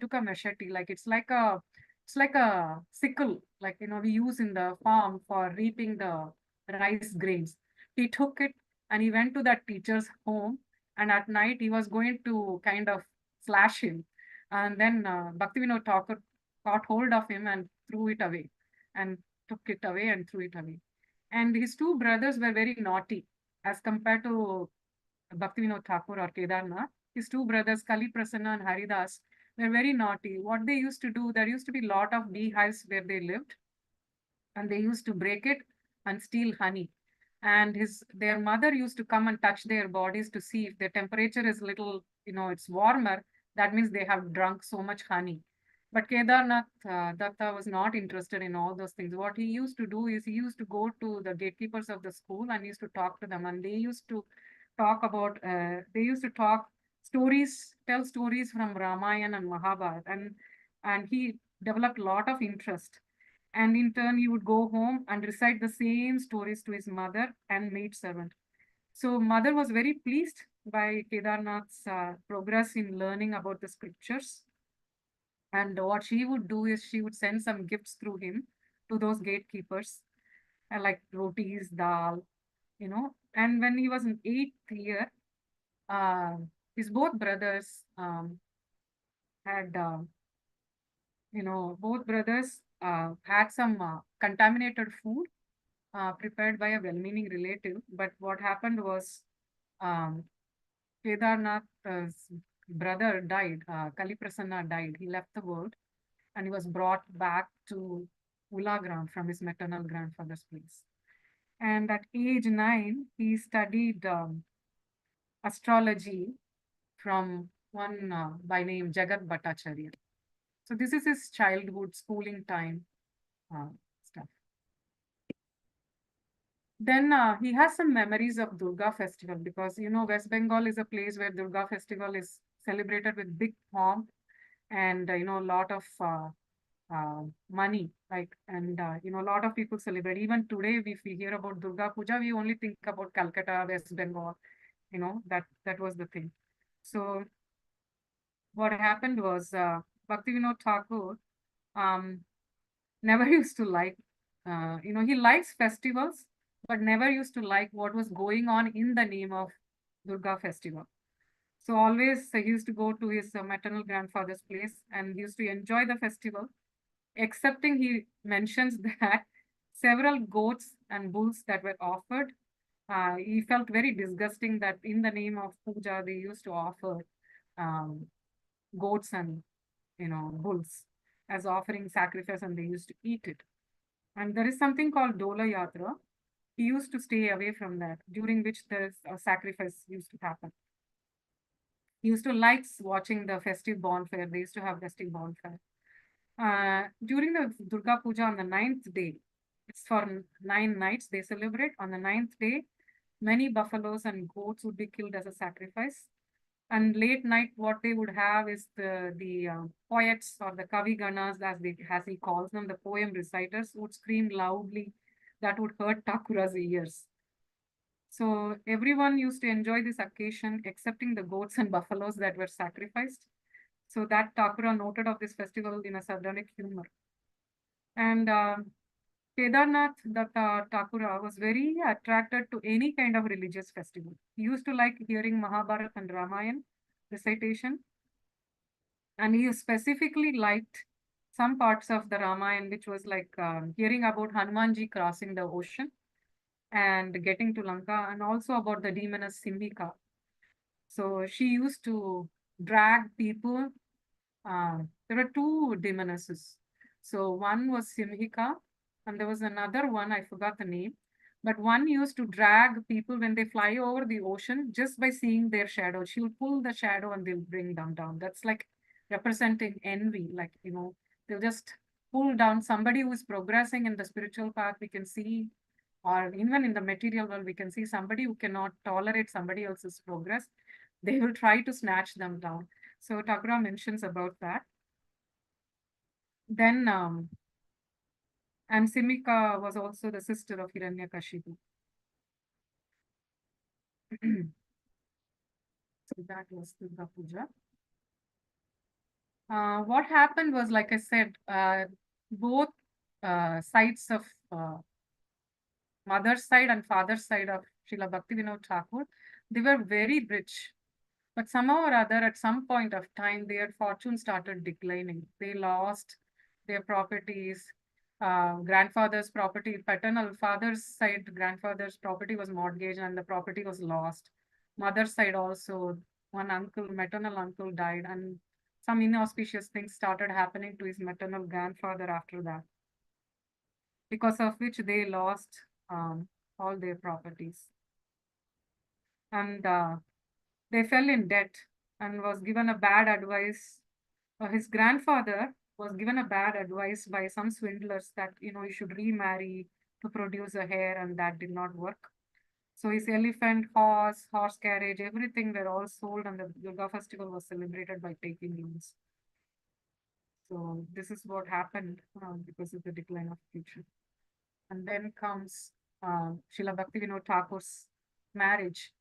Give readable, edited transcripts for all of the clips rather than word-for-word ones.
took a machete, like it's like a sickle, like we use in the farm for reaping the rice grains. He took it and he went to that teacher's home, and at night he was going to kind of slash him. And then Bhaktivinoda Thakur caught hold of him and threw it away, and took it away and threw it away. And his two brothers were very naughty as compared to Bhaktivinoda Thakur or Kedarnath. His two brothers, Kali Prasanna and Haridas, were very naughty. What they used to do, there used to be a lot of beehives where they lived, and they used to break it and steal honey. And their mother used to come and touch their bodies to see if their temperature is little, it's warmer. That means they have drunk so much honey. But Kedarnath Datta was not interested in all those things. What he used to do is he used to go to the gatekeepers of the school and used to talk to them, and they used to talk stories, tell stories from Ramayana and Mahabharata, and he developed a lot of interest. And in turn, he would go home and recite the same stories to his mother and maid servant. So mother was very pleased by Kedarnath's progress in learning about the scriptures. And what she would do is she would send some gifts through him to those gatekeepers, like rotis, dal. And when he was in 8th year, uh, his both brothers had, both brothers had some contaminated food prepared by a well-meaning relative. But what happened was, um, Kedarnath's brother died. Kali Prasanna died. He left the world, and he was brought back to Ulagram from his maternal grandfather's place. And at age 9, he studied astrology from one by name Jagat Bhattacharya. So this is his childhood schooling time uh, stuff. Then he has some memories of Durga festival, because West Bengal is a place where Durga festival is celebrated with big pomp, and a lot of money, like, and a lot of people celebrate. Even today, if we hear about Durga Puja, we only think about Calcutta, West Bengal. That was the thing. So what happened was, Bhaktivinoda Thakur um, never used to like, he likes festivals, but never used to like what was going on in the name of Durga festival. So always he used to go to his maternal grandfather's place, and he used to enjoy the festival, excepting he mentions that several goats and bulls that were offered, he felt very disgusting that in the name of puja, they used to offer um, goats and bulls as offering sacrifice, and they used to eat it. And there is something called Dola Yatra. He used to stay away from that, during which there's a sacrifice used to happen. He used to like watching the festive bonfire. They used to have festive bonfire. During the Durga Puja on the 9th day, it's for 9 nights they celebrate. On the 9th day, many buffaloes and goats would be killed as a sacrifice. And late night, what they would have is the poets, or the kavi ganas, as he calls them, the poem reciters, would scream loudly that would hurt Thakura's ears. So everyone used to enjoy this occasion, excepting the goats and buffaloes that were sacrificed. So that Thakura noted of this festival in a sardonic humor. And Kedarnath Datta Thakura was very attracted to any kind of religious festival. He used to like hearing Mahabharata and Ramayana recitation, and he specifically liked some parts of the Ramayana, which was like hearing about Hanumanji crossing the ocean and getting to Lanka, and also about the demoness Simhika. So she used to drag people. There were two demonesses. So one was Simhika, and there was another one, I forgot the name. But one used to drag people when they fly over the ocean just by seeing their shadow. She would pull the shadow and they'll bring them down. That's like representing envy. Like, they'll just pull down somebody who is progressing in the spiritual path. We can see, or even in the material world, we can see somebody who cannot tolerate somebody else's progress. They will try to snatch them down. So Thakura mentions about that. Then, and Simika was also the sister of Hiranyakashipu. So that was Durga Puja. What happened was, like I said, both sides of mother's side and father's side of Srila Bhaktivinoda Thakur, they were very rich. But somehow or other, at some point of time, their fortune started declining. They lost their properties. Grandfather's property, paternal father's side, grandfather's property was mortgaged and the property was lost. Mother's side also, one uncle, maternal uncle died, and some inauspicious things started happening to his maternal grandfather after that, because of which they lost all their properties. And they fell in debt and was given a bad advice. His grandfather was given a bad advice by some swindlers that, you should remarry to produce a heir, and that did not work. So his elephant, horse carriage, everything were all sold, and the Durga festival was celebrated by taking loans. So this is what happened because of the decline of future. And then comes Srila Bhaktivinoda Thakur's marriage.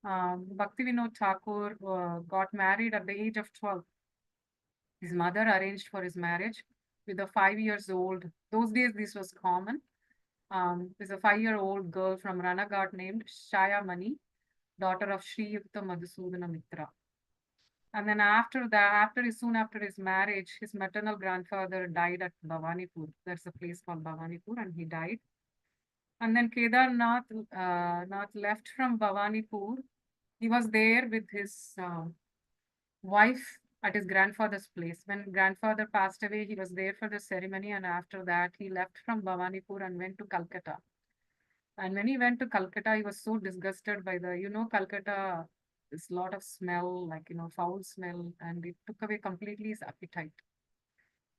Bhaktivinoda Thakur got married at the age of 12. His mother arranged for his marriage with a 5 years old. Those days, this was common. There's a 5-year-old girl from Ranaghat named Shaya Mani, daughter of Sri Yukta Madhusudana Mitra. And then soon after his marriage, his maternal grandfather died at Bhavanipur. There's a place called Bhavanipur, and he died. And then Nath left from Bhavanipur. He was there with his wife at his grandfather's place. When grandfather passed away, he was there for the ceremony, and after that, he left from Bhavanipur and went to Calcutta. And when he went to Calcutta, he was so disgusted by Calcutta is a lot of smell, like, foul smell, and it took away completely his appetite.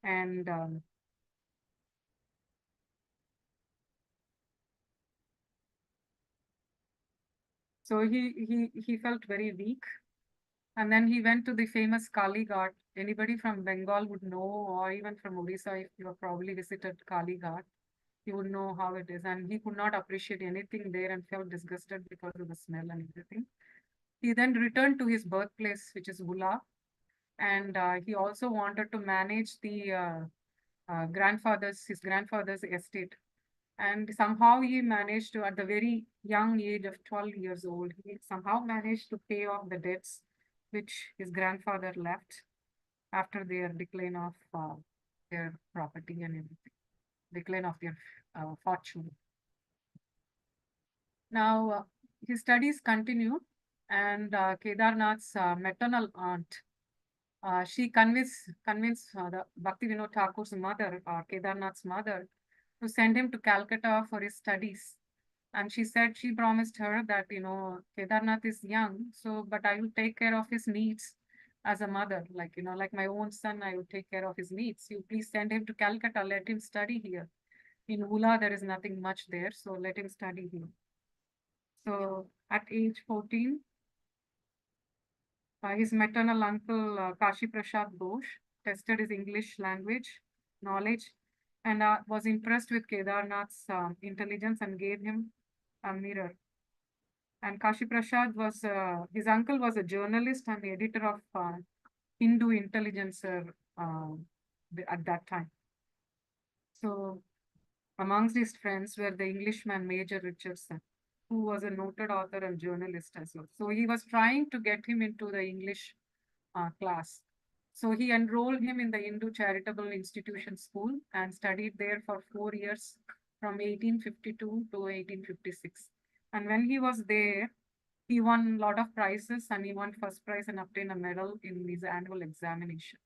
And so he felt very weak. And then he went to the famous Kali Ghat. Anybody from Bengal would know, or even from Odisha, if you have probably visited Kali Ghat, you would know how it is. And he could not appreciate anything there and felt disgusted because of the smell and everything. He then returned to his birthplace, which is Hula, and he also wanted to manage the his grandfather's estate. And somehow he managed to, at the very young age of 12 years old, he somehow managed to pay off the debts which his grandfather left after their decline of their property and everything, decline of their fortune. Now, his studies continued, and Kedarnath's maternal aunt, she convinced the Bhaktivinoda Thakur's mother, Kedarnath's mother, to send him to Calcutta for his studies. And she said she promised her that, Kedarnath is young, so but I will take care of his needs as a mother, like, like my own son, I will take care of his needs. You please send him to Calcutta, let him study here. In Hula, there is nothing much there, so let him study here. So at age 14, his maternal uncle, Kashi Prasad Ghosh, tested his English language knowledge and was impressed with Kedarnath's intelligence and gave him a mirror. And Kashi Prasad his uncle was a journalist and the editor of Hindu Intelligencer at that time. So amongst his friends were the Englishman Major Richardson, who was a noted author and journalist as well. So he was trying to get him into the English class. So he enrolled him in the Hindu Charitable Institution School and studied there for 4 years from 1852 to 1856. And when he was there, he won a lot of prizes and he won first prize and obtained a medal in his annual examination.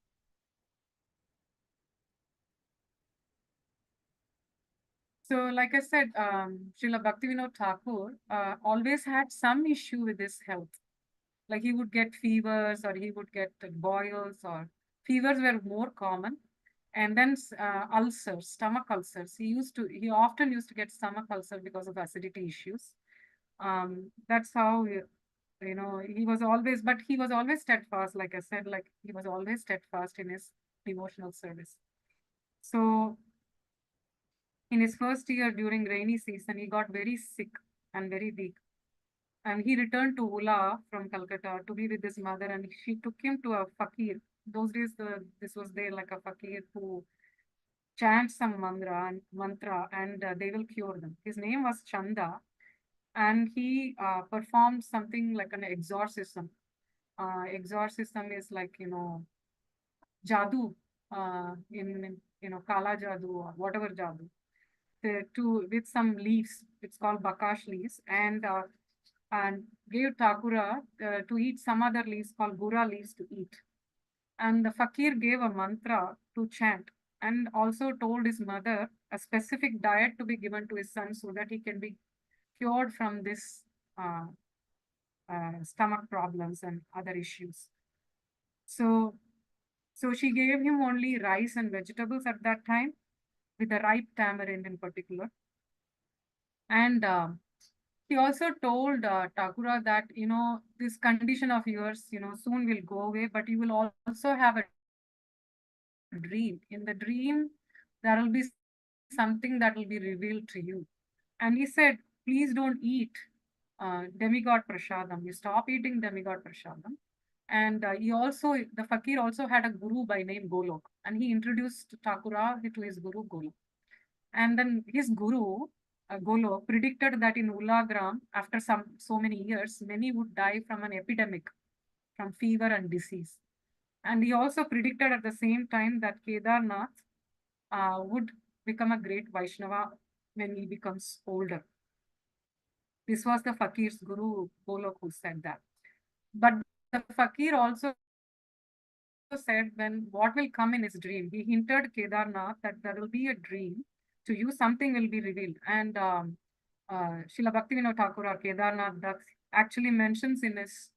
So, like I said, Srila Bhaktivinoda Thakur always had some issue with his health. Like he would get fevers or he would get boils, or fevers were more common. And then ulcers, stomach ulcers. He often used to get stomach ulcer because of acidity issues. That's how, but he was always steadfast. Like I said, like he was always steadfast in his devotional service. So in his first year during rainy season, he got very sick and very weak. And he returned to Ula from Calcutta to be with his mother, and she took him to a fakir. those days, this was there like a fakir who chants some mantra and they will cure them. His name was Chanda, and he performed something like an exorcism. Exorcism is like, jadoo, in kala jadoo or whatever jadoo. To with some leaves, it's called bakash leaves, and gave Thakura to eat some other leaves called gura leaves to eat. And the fakir gave a mantra to chant and also told his mother a specific diet to be given to his son so that he can be cured from this uh, stomach problems and other issues. So, so she gave him only rice and vegetables at that time, with a ripe tamarind in particular. And he also told Takura that, this condition of yours, soon will go away, but you will also have a dream. In the dream, there will be something that will be revealed to you. And he said, please don't eat demigod prashadam. You stop eating demigod prashadam. And the fakir also had a guru by name Golok, and he introduced Takura to his guru Golok. And then his guru, Golok, predicted that in Ulagram, after so many years, many would die from an epidemic, from fever and disease. And he also predicted at the same time that Kedarnath would become a great Vaishnava when he becomes older. This was the fakir's guru, Golok, who said that. But the fakir also said when what will come in his dream, he hinted Kedarnath that there will be a dream to you, something will be revealed. And Srila Bhaktivinoda Thakur or Kedarnath Das actually mentions in his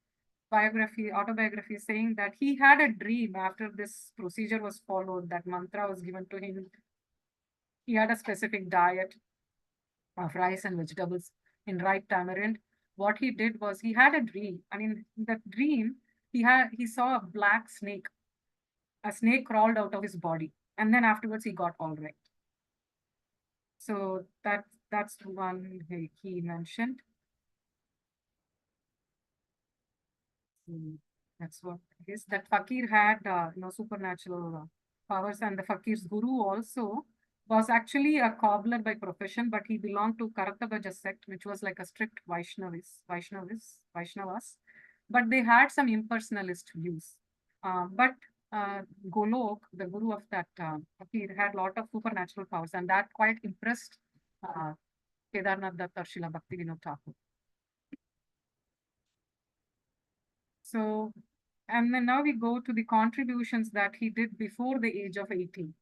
autobiography, saying that he had a dream after this procedure was followed, that mantra was given to him. He had a specific diet of rice and vegetables in ripe tamarind. What he did was he had a dream, and in that dream, he saw a black snake. A snake crawled out of his body, and then afterwards he got all right. So that's the one he mentioned. That's what it is. That fakir had supernatural powers, and the fakir's guru also was actually a cobbler by profession, but he belonged to Karatavaja sect, which was like a strict Vaishnavas. But they had some impersonalist views. But Golok, the guru of that fakir, had a lot of supernatural powers, and that quite impressed uh, Kedarnath Dutt or Srila Bhaktivinoda Thakur. So, and then now we go to the contributions that he did before the age of 18.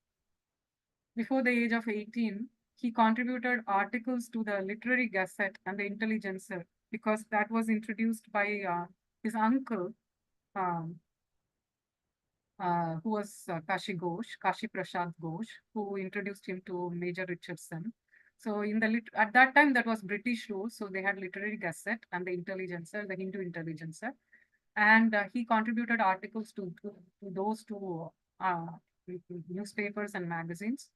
Before the age of 18, he contributed articles to the Literary Gazette and the Intelligencer, because that was introduced by his uncle, um, who was Kashi Prasad Ghosh, who introduced him to Major Richardson. So at that time, that was British rule. So they had Literary Gazette and the Intelligencer, the Hindu Intelligencer. And he contributed articles to those two newspapers and magazines.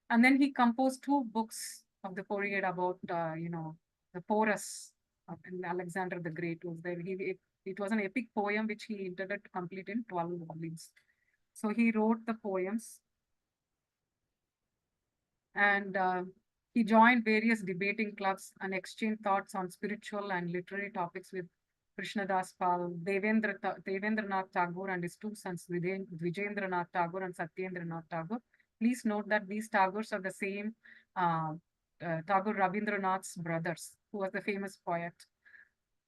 And then he composed two books of the period about, the Porus and Alexander the Great was there. It was an epic poem which he intended to complete in 12 volumes. So he wrote the poems, and he joined various debating clubs and exchanged thoughts on spiritual and literary topics with Krishnadas Pal, Devendranath Tagore, and his two sons, Vijendranath Tagore and Satyendranath Tagore. Please note that these Tagores are the same Tagore Rabindranath's brothers, who was the famous poet.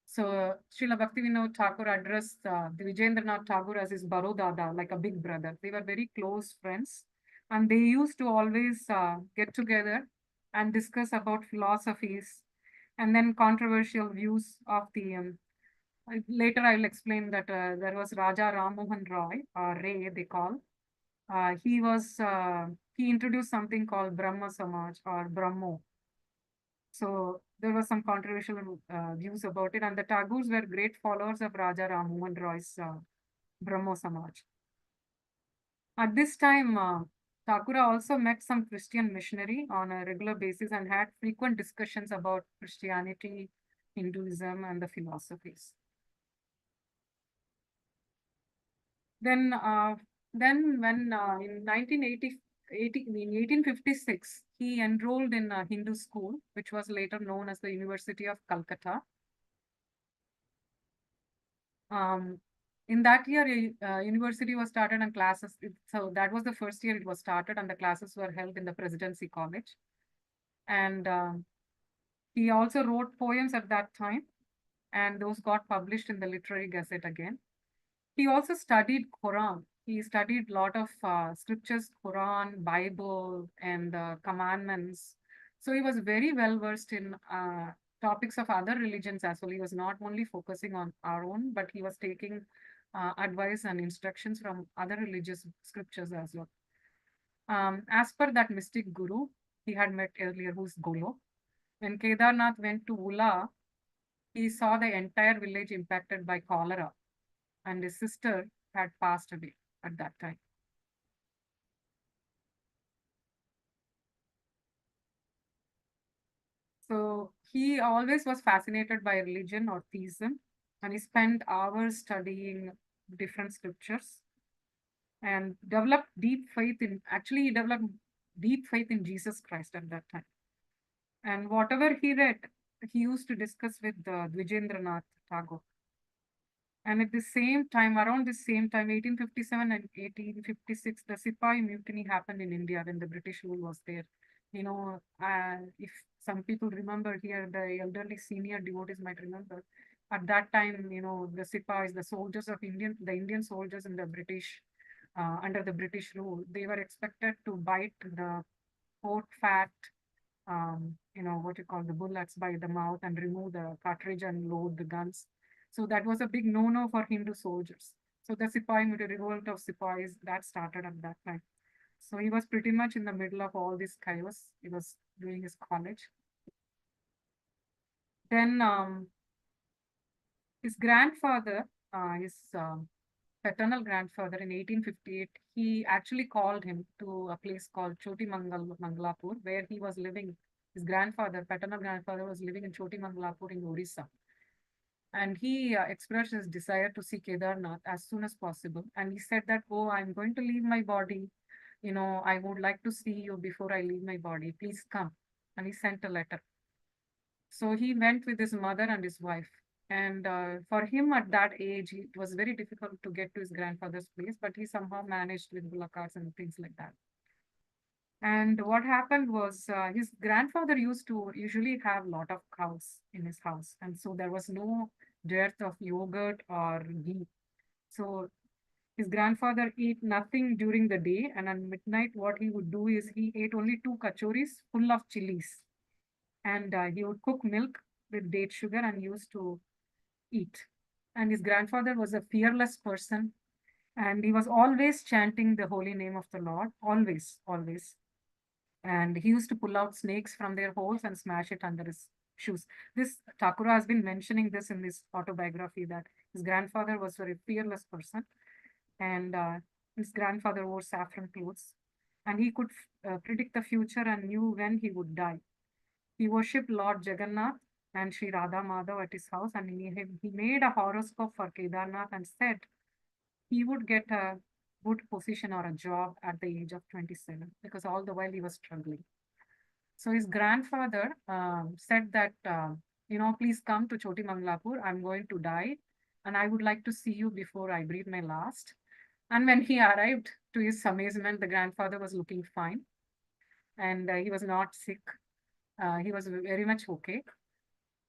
So Srila Bhaktivinoda Thakur addressed Vijendranath Tagore as his Barodada, like a big brother. They were very close friends, and they used to always get together and discuss about philosophies and then controversial views of the. Later, I will explain that there was Raja Ram Mohan Roy, or Ray they call. He introduced something called Brahma Samaj or Brahmo. So there was some controversial views about it, and the Tagores were great followers of Raja Ram Mohan Roy's Brahmo Samaj. At this time, Thakura also met some Christian missionary on a regular basis and had frequent discussions about Christianity, Hinduism, and the philosophies. Then Then when in 1856, he enrolled in a Hindu school, which was later known as the University of Calcutta. Um, in that year, a university was started and classes. So that was the first year it was started, and the classes were held in the Presidency College. And he also wrote poems at that time, and those got published in the Literary Gazette again. He also studied Quran. He studied a lot of scriptures, Quran, Bible, and commandments. So he was very well versed in topics of other religions as well. He was not only focusing on our own, but he was taking advice and instructions from other religious scriptures as well. As per that mystic guru he had met earlier, who's Golo, when Kedarnath went to Ula, he saw the entire village impacted by cholera, and his sister had passed away at that time. So he always was fascinated by religion or theism, and he spent hours studying different scriptures and developed deep faith in, actually, he developed deep faith in Jesus Christ at that time. And whatever he read, he used to discuss with Dvijendranath Tagore. And at the same time, around the same time, 1857 and 1856, the Sipahi mutiny happened in India when the British rule was there. If some people remember here, the elderly senior devotees might remember. At that time, the Sipahis, the soldiers of the Indian soldiers in the British, under the British rule, they were expected to bite the pork fat, what you call the bullets by the mouth and remove the cartridge and load the guns. So that was a big no-no for Hindu soldiers. So the Sipahi revolt of Sipahis that started at that time. So he was pretty much in the middle of all this chaos. He was doing his college. Then his grandfather, his paternal grandfather in 1858, he actually called him to a place called Mangalapur, where he was living. His grandfather, paternal grandfather, was living in Choti Mangalapur in Orissa. And he expressed his desire to see Kedarnath as soon as possible. And he said that, oh, I'm going to leave my body. I would like to see you before I leave my body. Please come. And he sent a letter. So he went with his mother and his wife. And for him at that age, it was very difficult to get to his grandfather's place, but he somehow managed with bullock carts and things like that. And what happened was his grandfather used to usually have a lot of cows in his house. And so there was no dearth of yogurt or ghee. So his grandfather ate nothing during the day. And at midnight, what he would do is he ate only two kachoris full of chilies. And he would cook milk with date sugar and used to eat. And his grandfather was a fearless person. And he was always chanting the holy name of the Lord, always, always. And he used to pull out snakes from their holes and smash it under his shoes. This Thakura has been mentioning this in his autobiography that his grandfather was a very fearless person, and his grandfather wore saffron clothes, and he could predict the future and knew when he would die. He worshipped Lord Jagannath and Sri Radha Madhav at his house, and he made a horoscope for Kedarnath and said he would get a good position or a job at the age of 27 because all the while he was struggling. So his grandfather said that, please come to Choti Mangalapur. I'm going to die and I would like to see you before I breathe my last. And when he arrived, to his amazement, the grandfather was looking fine and he was not sick. He was very much okay.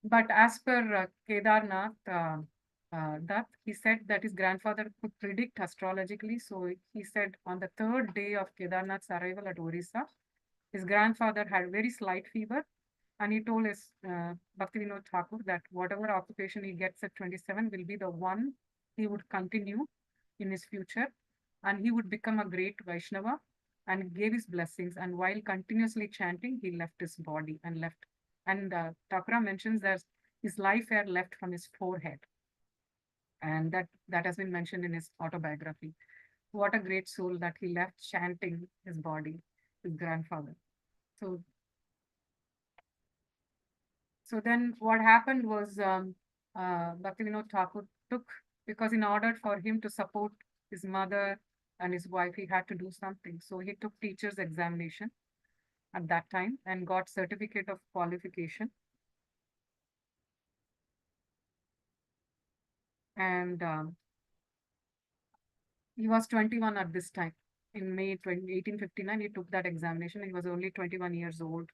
But as per Kedarnath, that he said that his grandfather could predict astrologically. So he said on the third day of Kedarnath's arrival at Orissa, his grandfather had very slight fever, and he told his Bhaktivinoda Thakur that whatever occupation he gets at 27 will be the one he would continue in his future, and he would become a great Vaishnava, and gave his blessings. And while continuously chanting, he left his body and left. And Thakura mentions that his life hair left from his forehead, and that has been mentioned in his autobiography. What a great soul that he left chanting his body, his grandfather. So So then what happened was Bhaktivinoda Thakur took, because in order for him to support his mother and his wife, he had to do something. So he took teacher's examination at that time and got certificate of qualification. And he was 21 at this time. In May 1859, he took that examination. He was only 21 years old.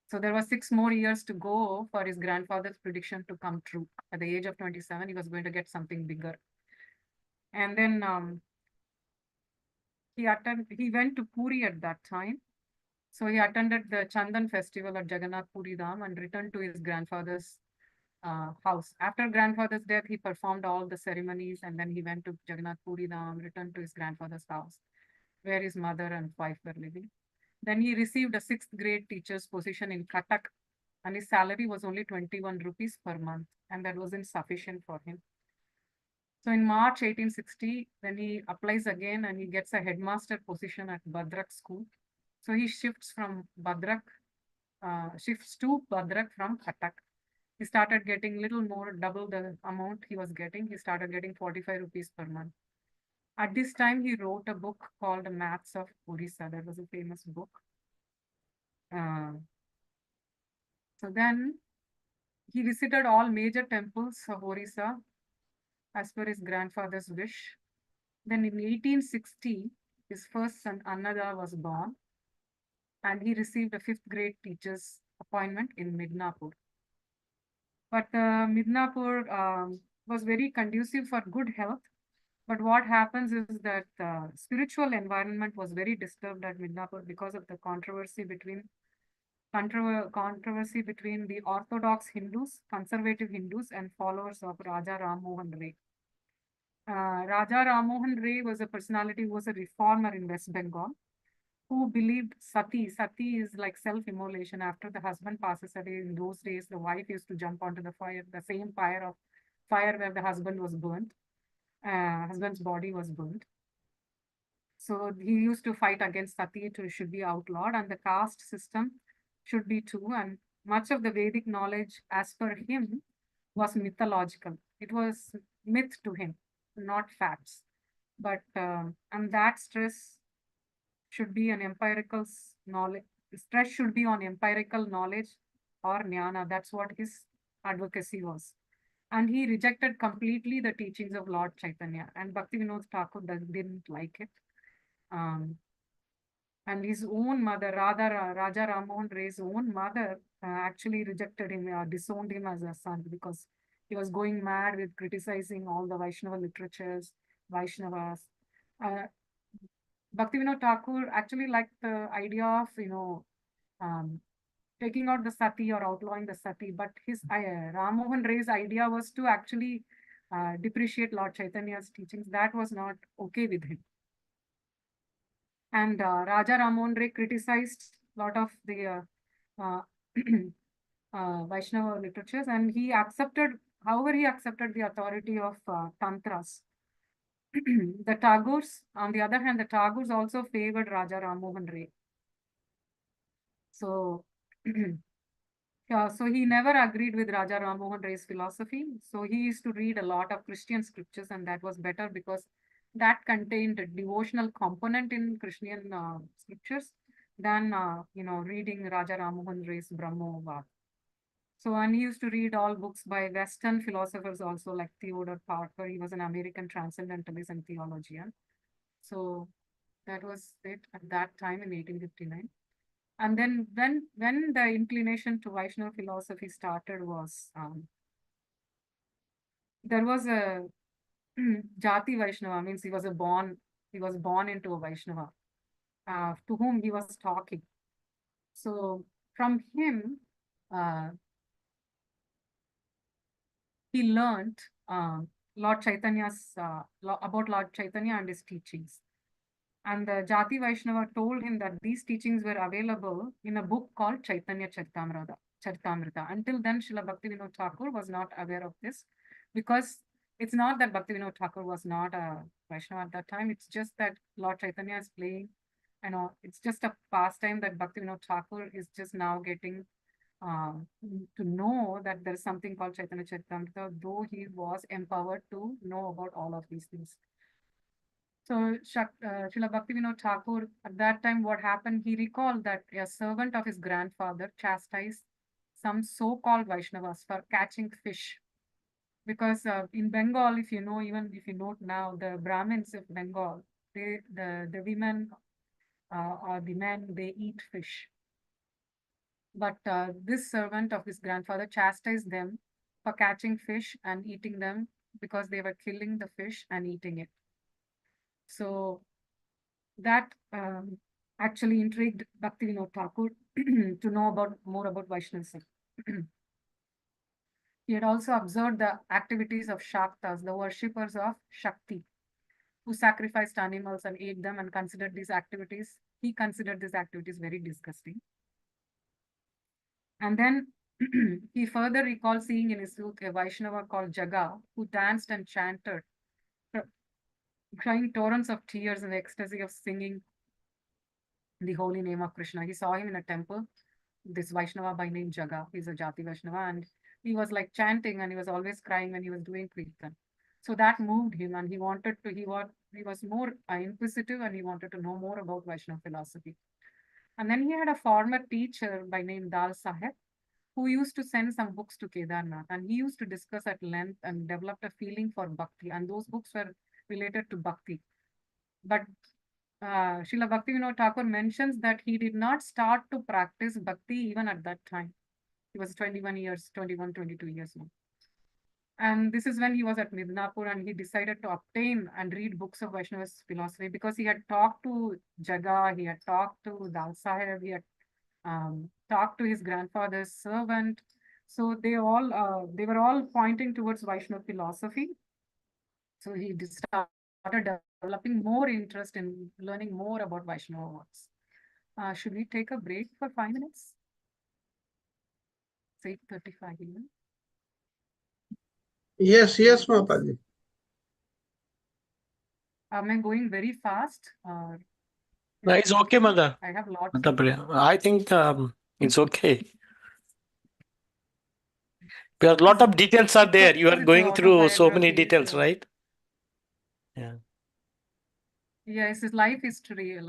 So there were 6 more years to go for his grandfather's prediction to come true. At the age of 27, he was going to get something bigger. And then he went to Puri at that time. So he attended the Chandan festival at Jagannath Puri Dham and returned to his grandfather's house. After grandfather's death, he performed all the ceremonies and then he went to Jagannath Puri Dham, returned to his grandfather's house, where his mother and wife were living. Then he received a sixth grade teacher's position in Cuttack, and his salary was only 21 rupees per month, and that was insufficient for him. So in March 1860, then he applies again and he gets a headmaster position at Badrak school. So he shifts to Badrak from Cuttack. He started getting little more, double the amount he was getting. He started getting 45 rupees per month. At this time, he wrote a book called Maths of Orissa. That was a famous book. Uh, so then he visited all major temples of Orissa as per his grandfather's wish. Then in 1860, his first son Annada was born and he received a fifth grade teacher's appointment in Midnapur. But Midnapur was very conducive for good health. But what happens is that spiritual environment was very disturbed at Midnapur because of the controversy between the Orthodox Hindus, conservative Hindus, and followers of Raja Ram Mohan Ray. Raja Ram Mohan Ray was a personality who was a reformer in West Bengal who believed sati. Sati is like self-immolation. After the husband passes away, in those days, the wife used to jump onto the fire, the same fire where the husband was burnt. Husband's body was burnt. So he used to fight against sati to should be outlawed, and the caste system should be too. And much of the Vedic knowledge, as per him, was mythological. It was myth to him, not facts. But and that should be an empirical knowledge. Stress should be on empirical knowledge or jnana. That's what his advocacy was. And he rejected completely the teachings of Lord Chaitanya. And Bhaktivinoda Thakur didn't like it. And his own mother, Raja Rammohan Ray's own mother, actually rejected him, disowned him as a son because he was going mad with criticizing all the Vaishnava literatures, Vaishnavas. Uh, Bhaktivinoda Thakur actually liked the idea of, um, taking out the sati or outlawing the sati, but his Ram Mohan Ray's idea was to actually depreciate Lord Chaitanya's teachings. That was not okay with him. And Raja Ram Mohan Ray criticized a lot of the uh, Vaishnava literatures, and however, he accepted the authority of Tantras. The Tagores, on the other hand, the Tagores also favored Raja Ram Mohan Ray. So, yeah, so he never agreed with Raja Ram Mohan Ray's philosophy. So he used to read a lot of Christian scriptures, and that was better because that contained a devotional component in Christian scriptures than reading Raja Ram Mohan Ray's Brahmavad. So, and he used to read all books by Western philosophers also, like Theodore Parker. He was an American transcendentalist and theologian. So that was it at that time in 1859. And then when the inclination to Vaishnava philosophy started was there was a Jati Vaishnava, means he was born into a Vaishnava to whom he was talking. So from him, he learned Lord Chaitanya's about Lord Chaitanya and his teachings. And the Jati Vaishnava told him that these teachings were available in a book called Chaitanya Charitamrita. Until then, Srila Bhaktivinoda Thakur was not aware of this because it's not that Bhaktivinoda Thakur was not a Vaishnava at that time. It's just that Lord Chaitanya is playing, it's just a pastime that Bhaktivinoda Thakur is just now getting to know that there's something called Chaitanya Charitamrita, though he was empowered to know about all of these things. So Srila Bhaktivinoda Thakur, at that time, what happened, he recalled that a servant of his grandfather chastised some so-called Vaishnavas for catching fish. Because in Bengal, if you know, even if you note now, the Brahmins of Bengal, the women or the men, they eat fish. But this servant of his grandfather chastised them for catching fish and eating them because they were killing the fish and eating it. So that actually intrigued Bhaktivinoda Thakur to know about more about Vaishnavism. He had also observed the activities of Shaktas, the worshippers of Shakti, who sacrificed animals and ate them and considered these activities. He considered these activities very disgusting. And then he further recalls seeing in his youth a Vaishnava called Jaga, who danced and chanted, crying torrents of tears in the ecstasy of singing the holy name of Krishna. He saw him in a temple, this Vaishnava by name Jaga. He's a Jati Vaishnava, and he was like chanting and he was always crying when he was doing Kirtan. So that moved him, and he wanted to, he was more inquisitive and he wanted to know more about Vaishnava philosophy. And then he had a former teacher by name Dal Saheb, who used to send some books to Kedarnath, and he used to discuss at length and developed a feeling for bhakti, and those books were related to bhakti. But Srila Bhaktivinoda Thakur mentions that he did not start to practice bhakti even at that time. He was 21 years, 21, 22 years old. And this is when he was at Midnapur and he decided to obtain and read books of Vaishnava philosophy because he had talked to Jaga, he had talked to Dal Saheb, he had talked to his grandfather's servant. So they were all pointing towards Vaishnava philosophy. So he started developing more interest in learning more about Vaishnava works. Should we take a break for 5 minutes? It's 8:35. Yes, yes, Mataji. Am I going very fast? No, it's okay, Mother. I have lots Mother of Priya. I think it's okay. Because a lot of details are there. You are Because it's going through so many autobiography. details, right? Yeah. Yes, it's life history.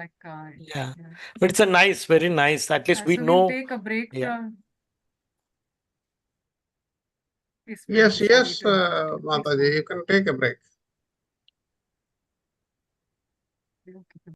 Yeah. But it's a nice, very nice. At least we So we'll know. take a break Yeah. from. Yes, Sorry yes, to interrupt you. Please go Mataji, you on. can take a break. Okay.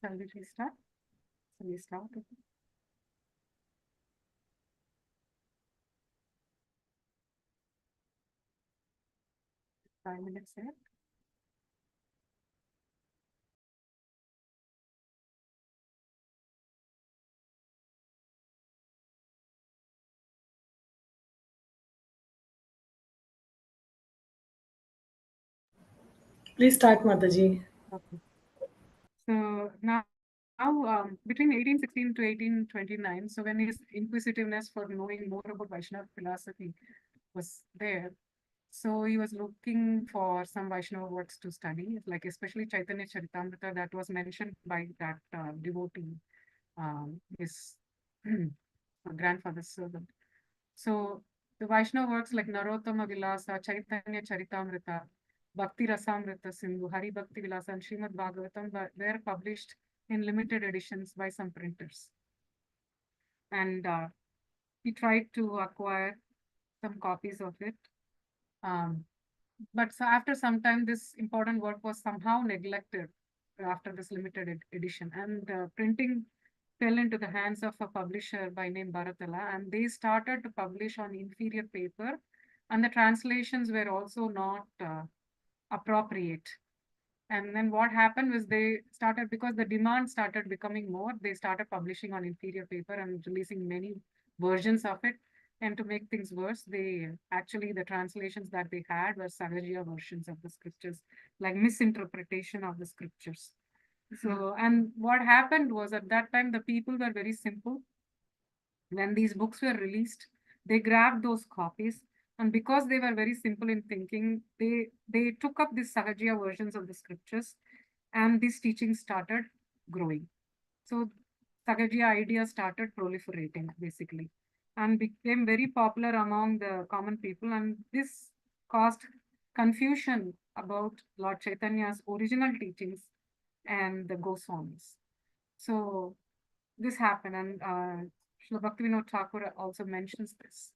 Shall we restart? Shall we start? 5 minutes there. Please start, Mataji. Okay. So now between 1816 to 1829, so when his inquisitiveness for knowing more about Vaishnava philosophy was there, so he was looking for some Vaishnava works to study, like especially Chaitanya Charitamrita that was mentioned by that devotee, his grandfather's servant. So the Vaishnava works like Narottama Vilasa, Chaitanya Charitamrita, Bhakti Rasamrita Sindhu, Hari Bhakti Vilasa, and Srimad Bhagavatam were published in limited editions by some printers. And he tried to acquire some copies of it. But so after some time, this important work was somehow neglected after this limited edition. And printing fell into the hands of a publisher by name Bharatala, and they started to publish on inferior paper. And the translations were also not appropriate. And then what happened was they started, because the demand started becoming more, they started publishing on inferior paper and releasing many versions of it. And to make things worse, they actually, the translations that they had were Sagajiya versions of the scriptures, like misinterpretation of the scriptures. So, and what happened was at that time, the people were very simple. When these books were released, they grabbed those copies. And because they were very simple in thinking, they took up these Sagajiya versions of the scriptures, and these teachings started growing. So Sagajiya ideas started proliferating basically and became very popular among the common people. And this caused confusion about Lord Chaitanya's original teachings and the Goswamis. So this happened, and Srila Bhaktivinoda Thakur also mentions this.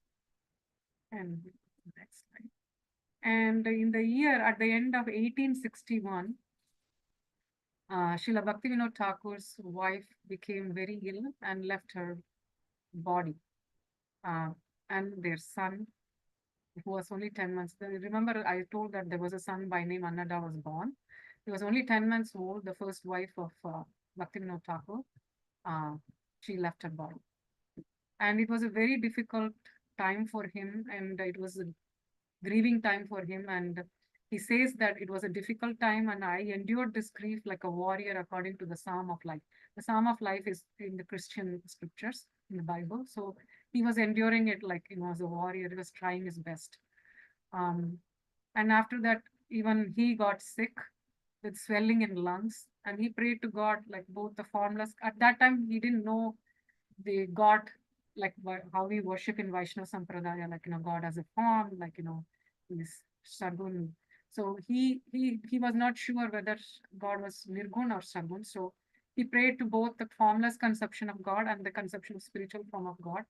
And next slide. And in the year, at the end of 1861, Srila Bhaktivinoda Thakur's wife became very ill and left her body. And their son, who was only 10 months. Remember, I told that there was a son by name Annada was born. He was only 10 months old, the first wife of Bhaktivinoda Thakur. She left her body. And it was a very difficult time for him, and it was a grieving time for him. And he says that it was a difficult time, and I endured this grief like a warrior, according to the Psalm of Life. The Psalm of Life is in the Christian scriptures, in the Bible. So he was enduring it like, as a warrior. He was trying his best. And after that, even he got sick with swelling in lungs, and he prayed to God, like both the formless. At that time, he didn't know the God, like how we worship in Vaishnava Sampradaya, like, God as a form, like, this Sargun. So he was not sure whether God was Nirgun or Sargun. So he prayed to both the formless conception of God and the conception of spiritual form of God,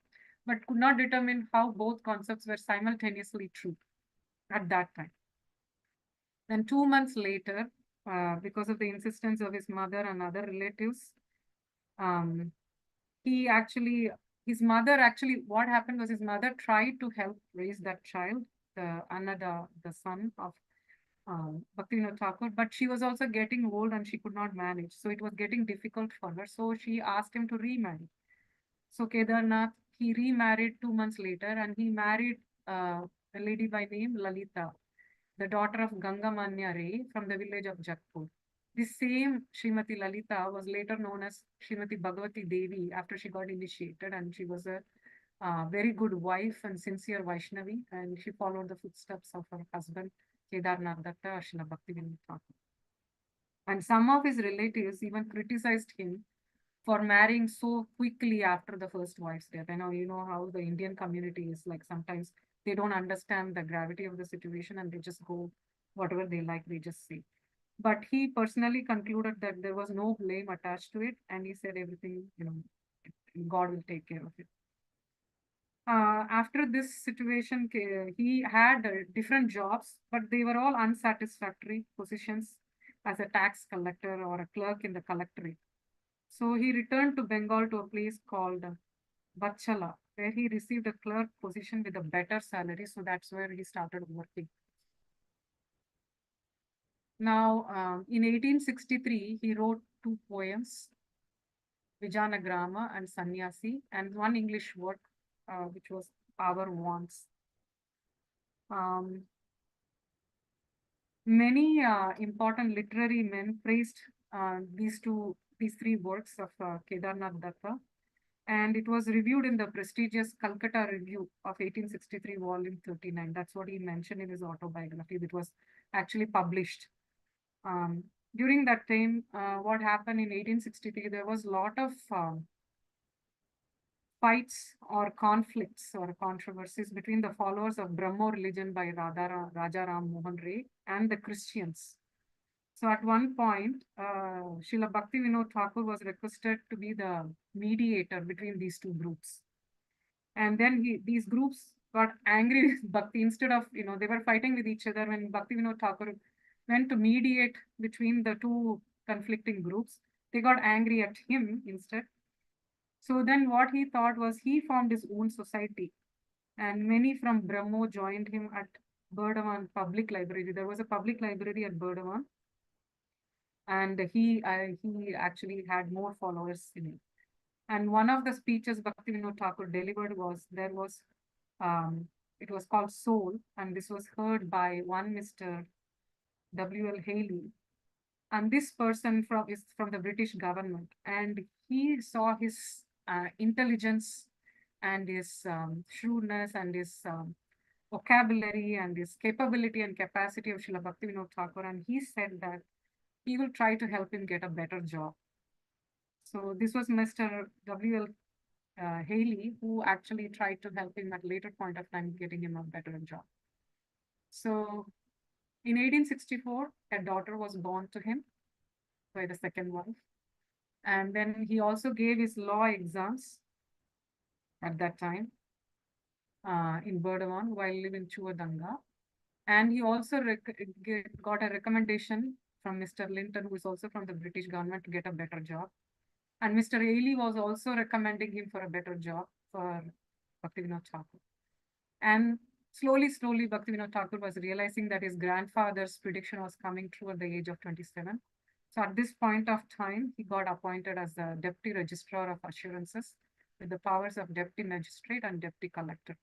but could not determine how both concepts were simultaneously true at that time. Then 2 months later, because of the insistence of his mother and other relatives, his mother actually, what happened was his mother tried to help raise that child, the son of Bhaktivinoda Thakur, but she was also getting old and she could not manage. So it was getting difficult for her. So she asked him to remarry. So Kedarnath, he remarried 2 months later, and he married a lady by name Lalita, the daughter of Gangamanya Ray from the village of Jatpur. The same Srimati Lalita was later known as Srimati Bhagavati Devi after she got initiated, and she was a very good wife and sincere Vaishnavi, and she followed the footsteps of her husband Kedarnath Datta, Srila Bhaktivinoda Thakur. And some of his relatives even criticized him for marrying so quickly after the first wife's death. I know, how the Indian community is like, sometimes they don't understand the gravity of the situation and they just go whatever they like, they just say. But he personally concluded that there was no blame attached to it, and he said everything, God will take care of it. After this situation, he had different jobs, but they were all unsatisfactory positions as a tax collector or a clerk in the collectorate. So he returned to Bengal to a place called Bachala, where he received a clerk position with a better salary. So that's where he started working. Now, in 1863, he wrote two poems, Vijanagrama and Sannyasi, and one English work, which was Our Wants. Many important literary men praised these three works of Kedarnath Datta, and it was reviewed in the prestigious Calcutta Review of 1863, volume 39. That's what he mentioned in his autobiography. That was actually published. During that time, what happened in 1863, there was a lot of fights or conflicts or controversies between the followers of Brahmo religion by Raja Ram Mohan Ray and the Christians. So at one point, Srila Bhakti Vinod Thakur was requested to be the mediator between these two groups. And then these groups got angry with Bhakti. Instead of, they were fighting with each other. When Bhakti Vinod Thakur went to mediate between the two conflicting groups, they got angry at him instead. So then what he thought was he formed his own society, and many from Brahmo joined him at Burdavan Public Library. There was a public library at Burdavan, and he actually had more followers in it. And one of the speeches Bhakti Vinod Thakur delivered was, it was called Soul, and this was heard by one Mr. W.L. Haley. And this person is from the British government, and he saw his intelligence and his shrewdness and his vocabulary and his capability and capacity of Srila Bhakti Vinod Thakur, and he said that he will try to help him get a better job. So this was Mr. W.L. Haley, who actually tried to help him at a later point of time, getting him a better job. So in 1864, a daughter was born to him by the second wife. And then he also gave his law exams at that time in Burdavan while living in Chuvadanga. And he also got a recommendation from Mr. Linton, who is also from the British government, to get a better job. And Mr. Ailey was also recommending him for a better job for Bhaktivinoda Thakur. And slowly, Bhaktivinoda Thakur was realizing that his grandfather's prediction was coming true at the age of 27. So at this point of time, he got appointed as the Deputy Registrar of Assurances with the powers of Deputy Magistrate and Deputy Collector.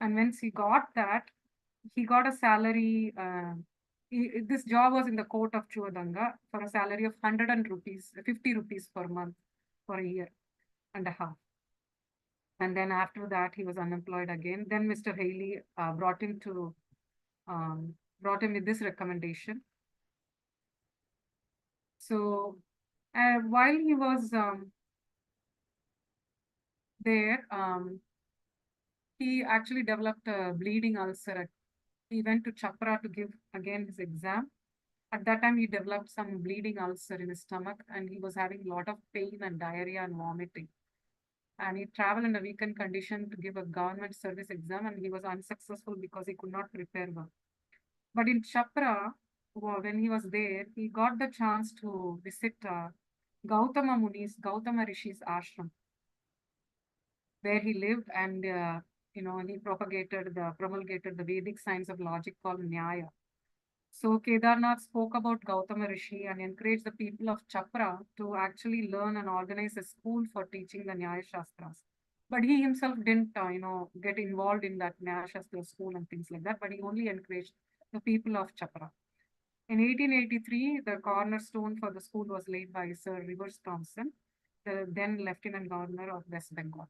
And once he got that, he got a salary. This job was in the court of Chuvadanga for a salary of 50 rupees per month for a year and a half. And then after that, he was unemployed again. Then Mr. Haley brought him with this recommendation. So while he was there, he actually developed a bleeding ulcer. He went to Chapra to give again his exam. At that time, he developed some bleeding ulcer in his stomach, and he was having a lot of pain and diarrhea and vomiting. And he traveled in a weakened condition to give a government service exam, and he was unsuccessful because he could not prepare well. But in Chapra, when he was there, he got the chance to visit Gautama Rishi's ashram, where he lived, and he promulgated the Vedic science of logic called Nyaya. So Kedarnath spoke about Gautama Rishi and encouraged the people of Chapra to actually learn and organize a school for teaching the Nyaya Shastras. But he himself didn't, get involved in that Nyaya Shastra school and things like that, but he only encouraged the people of Chapra. In 1883, the cornerstone for the school was laid by Sir Rivers Thompson, the then Lieutenant Governor of West Bengal.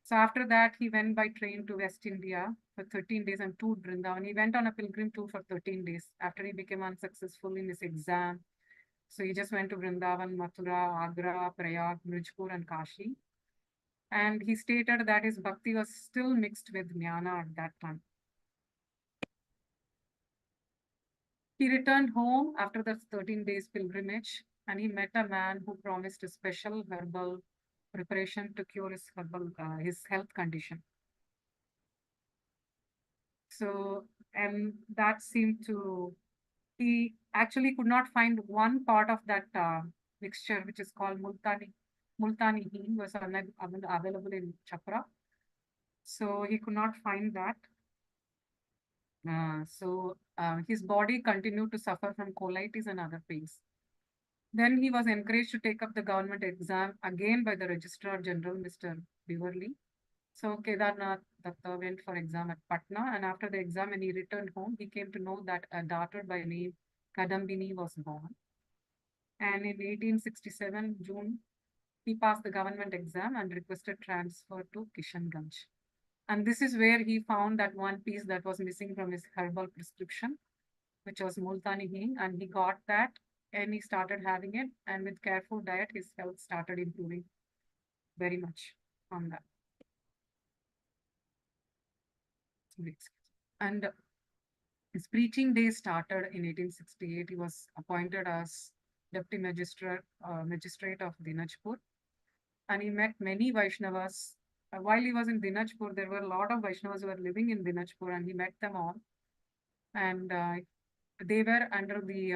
So after that, he went by train to West India for 13 days and toured Vrindavan. He went on a pilgrim tour for 13 days after he became unsuccessful in his exam. So he just went to Vrindavan, Mathura, Agra, Prayag, Brijpur, and Kashi. And he stated that his bhakti was still mixed with jnana at that time. He returned home after the 13 days pilgrimage, and he met a man who promised a special herbal preparation to cure his health condition. So, and that seemed to, he actually could not find one part of that mixture which is called Multani heen was available in Chapra. So he could not find that. His body continued to suffer from colitis and other pains. Then he was encouraged to take up the government exam again by the Registrar General, Mr. Beverley. So Kedarnath Datta went for exam at Patna, and after the exam, when he returned home, he came to know that a daughter by name Kadambini was born. And in 1867, June, he passed the government exam and requested transfer to Kishanganj. And this is where he found that one piece that was missing from his herbal prescription, which was Multani heen, and he got that and he started having it. And with careful diet, his health started improving very much on that. And his preaching days started in 1868. He was appointed as deputy magistrate of Dinajpur, and he met many Vaishnavas. While he was in Dinajpur, there were a lot of Vaishnavas who were living in Dinajpur, and he met them all. And they were under the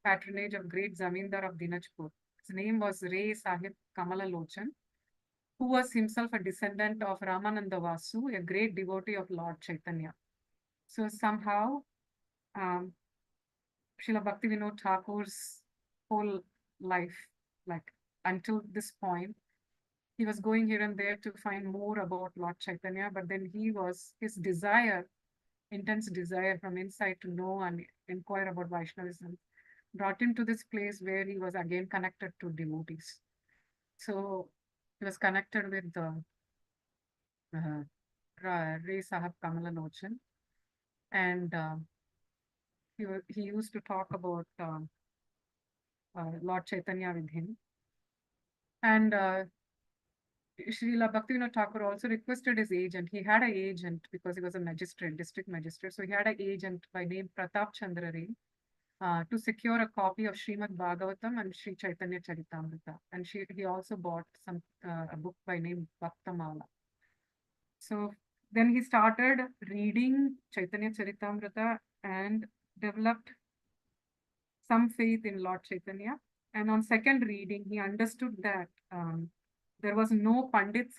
patronage of great Zamindar of Dinajpur. His name was Ray Sahib Kamala Lochan, who was himself a descendant of Ramananda Vasu, a great devotee of Lord Chaitanya. So somehow, Srila Bhaktivinoda Thakur's whole life, like until this point, he was going here and there to find more about Lord Chaitanya, but then his desire, intense desire from inside to know and inquire about Vaishnavism, brought him to this place where he was again connected to devotees. So he was connected with the Ray Sahib Kamala Lochan, and he used to talk about Lord Chaitanya with him. And Srila Bhaktivinoda Thakur also requested his agent. He had an agent because he was a magistrate, district magistrate. So he had an agent by name Pratap Chandra Ray to secure a copy of Srimad Bhagavatam and Sri Chaitanya Charitamrita. And he also bought a book by name Bhakta Maal. So then he started reading Chaitanya Charitamrita and developed some faith in Lord Chaitanya. And on second reading, he understood that there was no Pandit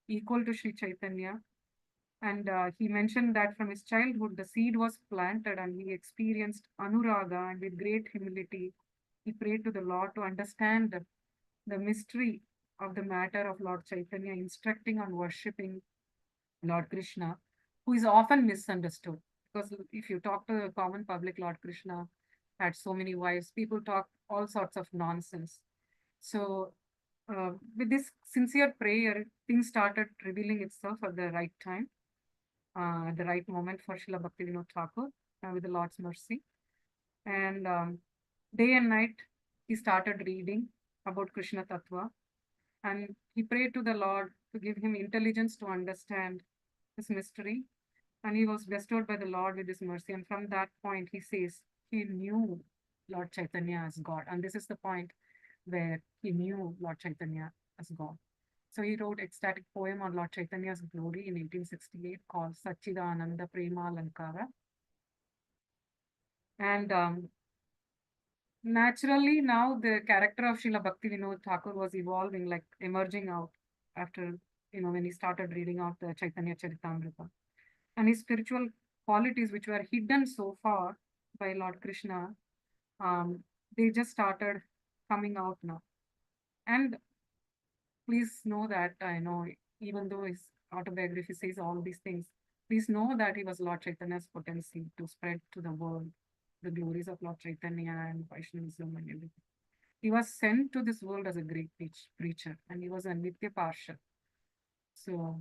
equal to Sri Chaitanya. And he mentioned that from his childhood, the seed was planted and he experienced Anuraga, and with great humility, he prayed to the Lord to understand the mystery of the matter of Lord Chaitanya, instructing on worshipping Lord Krishna, who is often misunderstood. Because if you talk to the common public, Lord Krishna had so many wives, people talk all sorts of nonsense. So with this sincere prayer, things started revealing itself at the right time, at the right moment for Srila Bhaktivinoda Thakur with the Lord's mercy. And day and night, he started reading about Krishna Tattva, and he prayed to the Lord to give him intelligence to understand this mystery. And he was bestowed by the Lord with his mercy. And from that point, he says he knew Lord Chaitanya as God. And this is the point where he knew Lord Chaitanya as God. So he wrote ecstatic poem on Lord Chaitanya's glory in 1868 called Satchidananda Prema Lankara. And naturally, now the character of Srila Bhaktivinoda Thakur was evolving, like emerging out after, when he started reading out the Chaitanya Charitamrita. And his spiritual qualities, which were hidden so far by Lord Krishna, they just started coming out now. And please know that, even though his autobiography says all these things, please know that he was Lord Chaitanya's potency to spread to the world the glories of Lord Chaitanya and Vaishnavism and everything. He was sent to this world as a great preacher, and he was a Nitya Parsha. So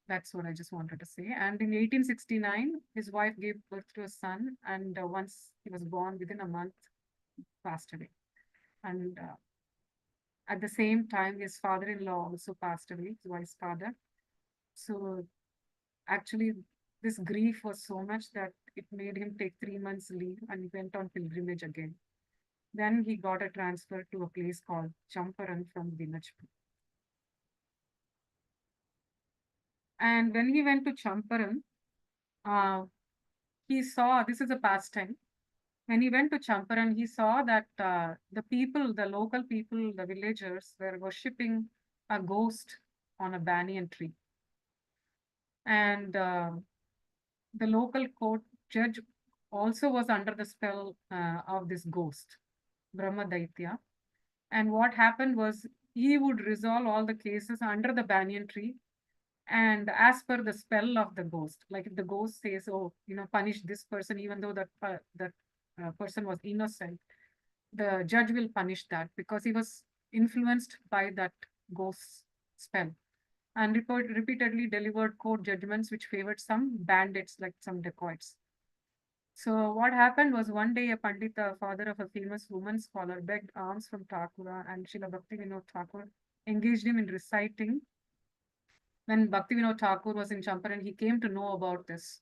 that's what I just wanted to say. And in 1869, his wife gave birth to a son, and once he was born, within a month, passed away. And at the same time, his father-in-law also passed away, his wife's father. So actually, this grief was so much that it made him take 3 months leave, and he went on pilgrimage again. Then he got a transfer to a place called Champaran from Dinajpur. And when he went to Champaran, he saw, this is a pastime, When he went to Champaran, he saw that the people, the local people, the villagers were worshipping a ghost on a banyan tree. And the local court judge also was under the spell of this ghost, Brahma Daitya. And what happened was he would resolve all the cases under the banyan tree and as per the spell of the ghost. Like if the ghost says, oh, punish this person, even though that person was innocent, the judge will punish that because he was influenced by that ghost spell and repeatedly delivered court judgments which favored some bandits, like some dacoits. So what happened was one day a Pandita, father of a famous woman scholar, begged alms from Thakura, and Srila Bhaktivinoda Thakur engaged him in reciting. When Bhaktivinoda Thakur was in Champaran, he came to know about this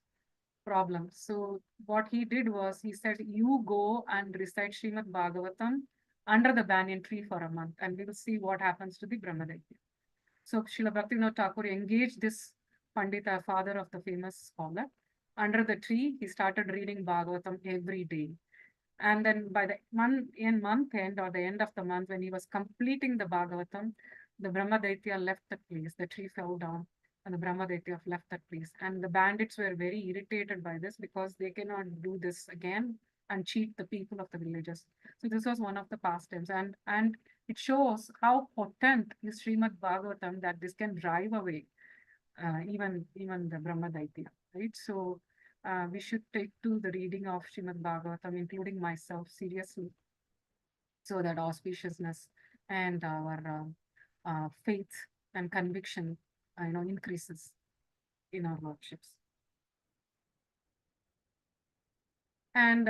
problem. So what he did was he said, you go and recite Srimad Bhagavatam under the banyan tree for a month, and we will see what happens to the Brahmadaitya. So Srila Bhaktivinoda Thakur engaged this Pandita, father of the famous scholar. Under the tree, he started reading Bhagavatam every day. And then by the month end or the end of the month, when he was completing the Bhagavatam, the Brahmadaitya left the place. The tree fell down and the Brahmadaitya left that place. And the bandits were very irritated by this because they cannot do this again and cheat the people of the villages. So this was one of the pastimes. And it shows how potent is Srimad Bhagavatam that this can drive away even the Brahmadaitya, right? So we should take to the reading of Srimad Bhagavatam, including myself, seriously, so that auspiciousness and our faith and conviction, increases in our workshops. And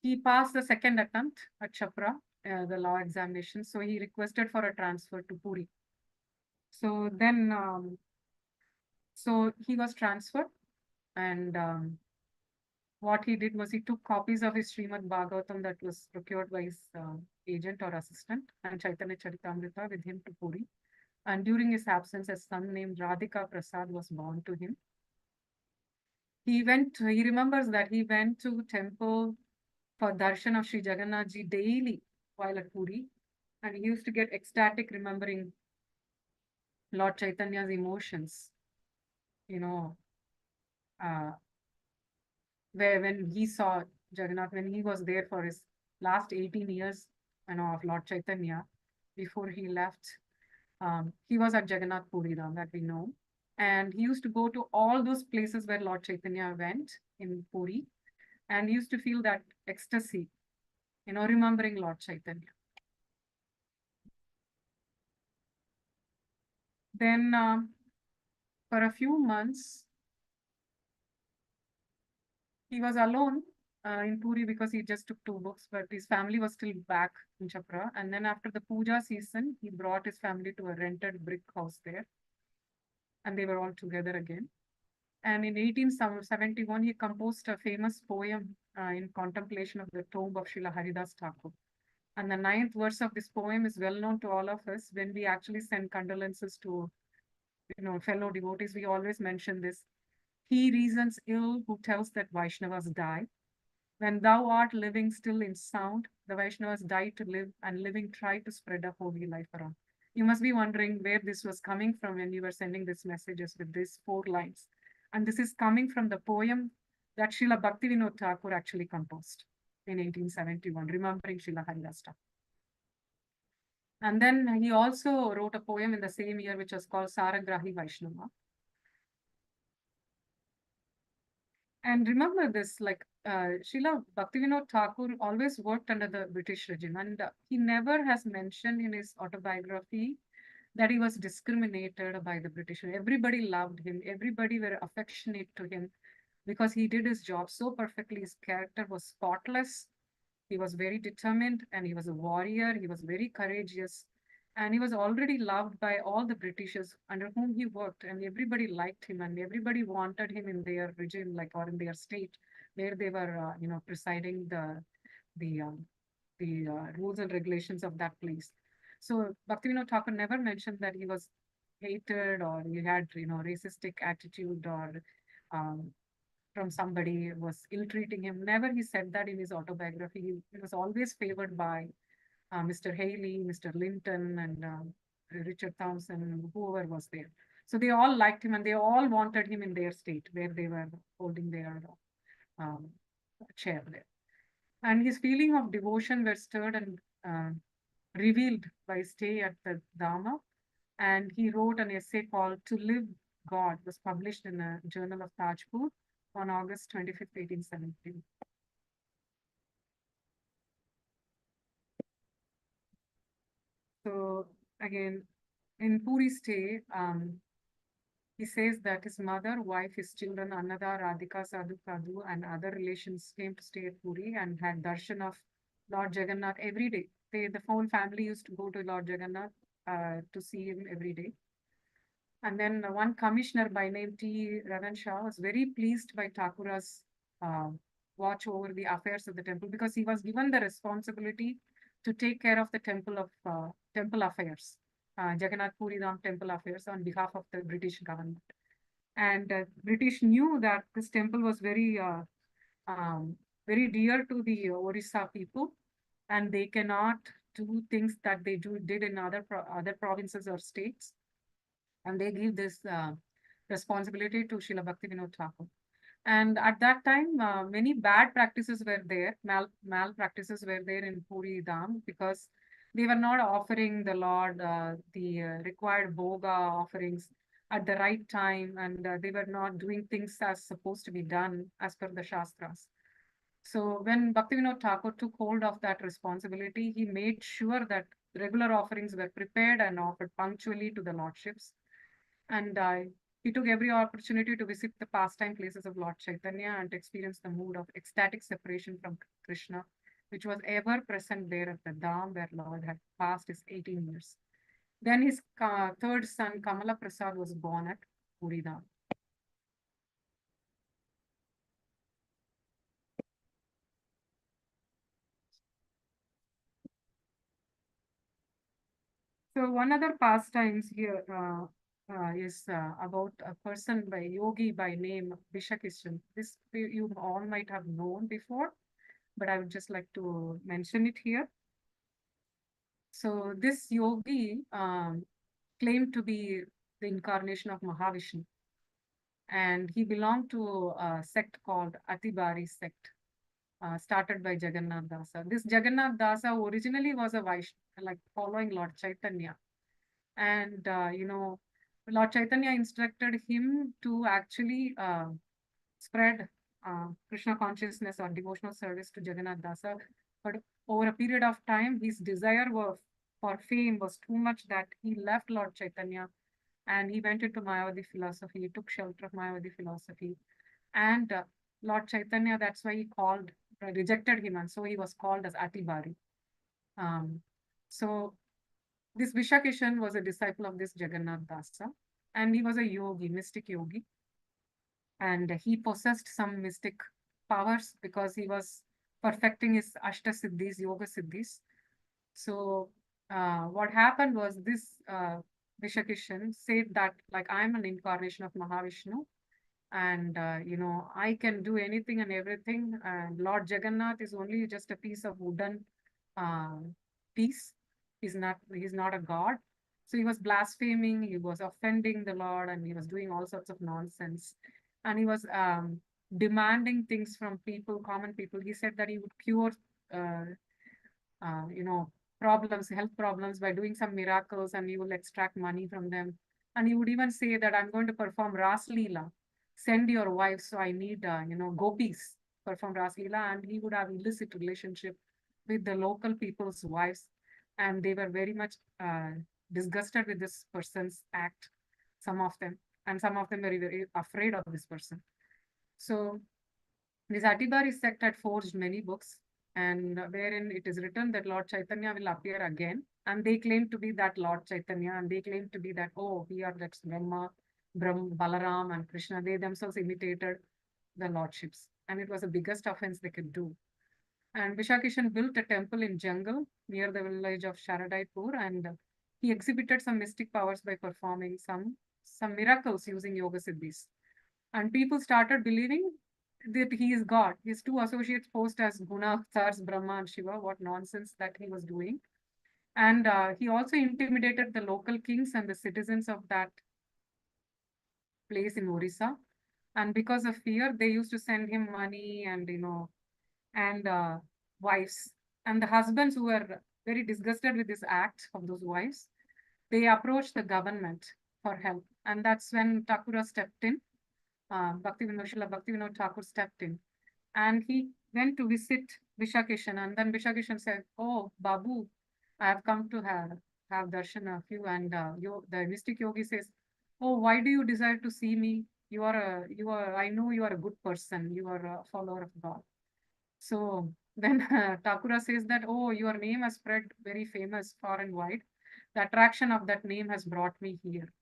he passed the second attempt at Chapra, the law examination. So he requested for a transfer to Puri. So then, so he was transferred, and what he did was he took copies of his Srimad Bhagavatam that was procured by his agent or assistant and Chaitanya Charitamrita with him to Puri. And during his absence, a son named Radhika Prasad was born to him. He remembers that he went to temple for darshan of Sri Jagannath Ji daily while at Puri. And he used to get ecstatic remembering Lord Chaitanya's emotions, where when he saw Jagannath, when he was there for his last 18 years, of Lord Chaitanya, before he left, he was at Jagannath Puri Dham, that we know. And he used to go to all those places where Lord Chaitanya went in Puri, and he used to feel that ecstasy, remembering Lord Chaitanya. Then for a few months, he was alone in Puri because he just took 2 books, but his family was still back in Chapra. And then after the puja season, he brought his family to a rented brick house there. And they were all together again. And in 1871, he composed a famous poem in contemplation of the tomb of Srila Haridas Thakur. And the 9th verse of this poem is well known to all of us. When we actually send condolences to fellow devotees, we always mention this. He reasons ill who tells that Vaishnavas die. When thou art living still in sound, the Vaishnavas die to live, and living try to spread a holy life around. You must be wondering where this was coming from when you were sending these messages with these 4 lines. And this is coming from the poem that Srila Bhaktivinoda Thakur actually composed in 1871, remembering Srila Haridas Thakur. And then he also wrote a poem in the same year, which was called Saragrahi Vaishnava. And remember this, like Srila Bhaktivinoda Thakur always worked under the British regime, and he never has mentioned in his autobiography that he was discriminated by the British. Everybody loved him. Everybody were affectionate to him because he did his job so perfectly. His character was spotless. He was very determined, and he was a warrior. He was very courageous. And he was already loved by all the Britishers under whom he worked, and everybody liked him, and everybody wanted him in their regime, like, or in their state, where they were, presiding the rules and regulations of that place. So Bhaktivinoda Thakur never mentioned that he was hated or he had, racistic attitude or from somebody, was ill-treating him. Never he said that in his autobiography. He was always favored by Mr. Haley, Mr. Linton, and Richard Townsend, whoever was there. So they all liked him and they all wanted him in their state where they were holding their um, chair there. And his feeling of devotion were stirred and revealed by stay at the Dharma. And he wrote an essay called To Live God, was published in a journal of Tajpur on August 25th, 1817. So again, in Puri stay, he says that his mother, wife, his children, Annada, Radhika, Sadhu, Kadhu, and other relations came to stay at Puri and had darshan of Lord Jagannath every day. The whole family used to go to Lord Jagannath to see him every day. And then one commissioner by name T. Ravan Shah was very pleased by Thakura's watch over the affairs of the temple because he was given the responsibility to take care of the temple affairs, Jagannath Puri Dham temple affairs on behalf of the British government. And British knew that this temple was very dear to the Orissa people, and they cannot do things that they did in other provinces or states. And they give this responsibility to Srila Bhaktivinoda Thakur. And at that time, many bad practices were there, mal practices were there in Puri Dham because they were not offering the Lord the required bhoga offerings at the right time, and they were not doing things as supposed to be done as per the Shastras. So when Bhaktivinoda Thakur took hold of that responsibility, he made sure that regular offerings were prepared and offered punctually to the lordships. And he took every opportunity to visit the pastime places of Lord Chaitanya and to experience the mood of ecstatic separation from Krishna, which was ever present there at the Dham where Lord had passed his 18 years. Then his third son, Kamala Prasad, was born at Puri Dham. So one other pastimes here is about a person by yogi by name Vishakishan. This you all might have known before, but I would just like to mention it here. So this yogi claimed to be the incarnation of Mahavishnu, and he belonged to a sect called Atibari sect, started by Jagannath Dasa. This Jagannath Dasa originally was a Vaishnava, like following Lord Chaitanya. And, Lord Chaitanya instructed him to actually spread Krishna consciousness or devotional service to Jagannath Dasa. But over a period of time, his desire for fame was too much that he left Lord Chaitanya and he went into Mayavadi philosophy. He took shelter of Mayavadi philosophy. And Lord Chaitanya, that's why he rejected him. And so he was called as Atibari. So this Vishakishan was a disciple of this Jagannath Dasa, and he was a yogi, mystic yogi. And he possessed some mystic powers because he was perfecting his Ashta Siddhis, Yoga Siddhis. So what happened was this Vishakishan said that, like, I'm an incarnation of Mahavishnu, and I can do anything and everything, and Lord Jagannath is only just a piece of wooden piece. He's not a god. So he was blaspheming, he was offending the Lord, and he was doing all sorts of nonsense. And he was demanding things from people, common people. He said that he would cure health problems by doing some miracles, and he will extract money from them. And he would even say that I'm going to perform Ras Leela. Send your wives, so I need gopis perform Ras Leela, and he would have illicit relationship with the local people's wives, and they were very much disgusted with this person's act, some of them, and some of them were very afraid of this person. So this Atibari sect had forged many books, and wherein it is written that Lord Chaitanya will appear again, and they claim to be that Lord Chaitanya, and they claim to be that, oh, we are that Brahma, Balaram and Krishna. They themselves imitated the lordships, and it was the biggest offense they could do. And Vishakishan built a temple in jungle near the village of Sharadaipur, and he exhibited some mystic powers by performing some miracles using yoga siddhis. And people started believing that he is God. His two associates posed as Guna, Tsars, Brahma, and Shiva. What nonsense that he was doing. And he also intimidated the local kings and the citizens of that place in Orissa. And because of fear, they used to send him money and, and wives. And the husbands who were very disgusted with this act of those wives, they approached the government for help. And that's when Thakura stepped in. Bhaktivinoda Thakur stepped in. And he went to visit Vishakeshan. And then Vishakeshan said, "Oh, Babu, I have come to have darshan of you." And the mystic yogi says, "Oh, why do you desire to see me? I know you are a good person. You are a follower of God." So then Thakura says that, "Oh, your name has spread very famous far and wide. The attraction of that name has brought me here."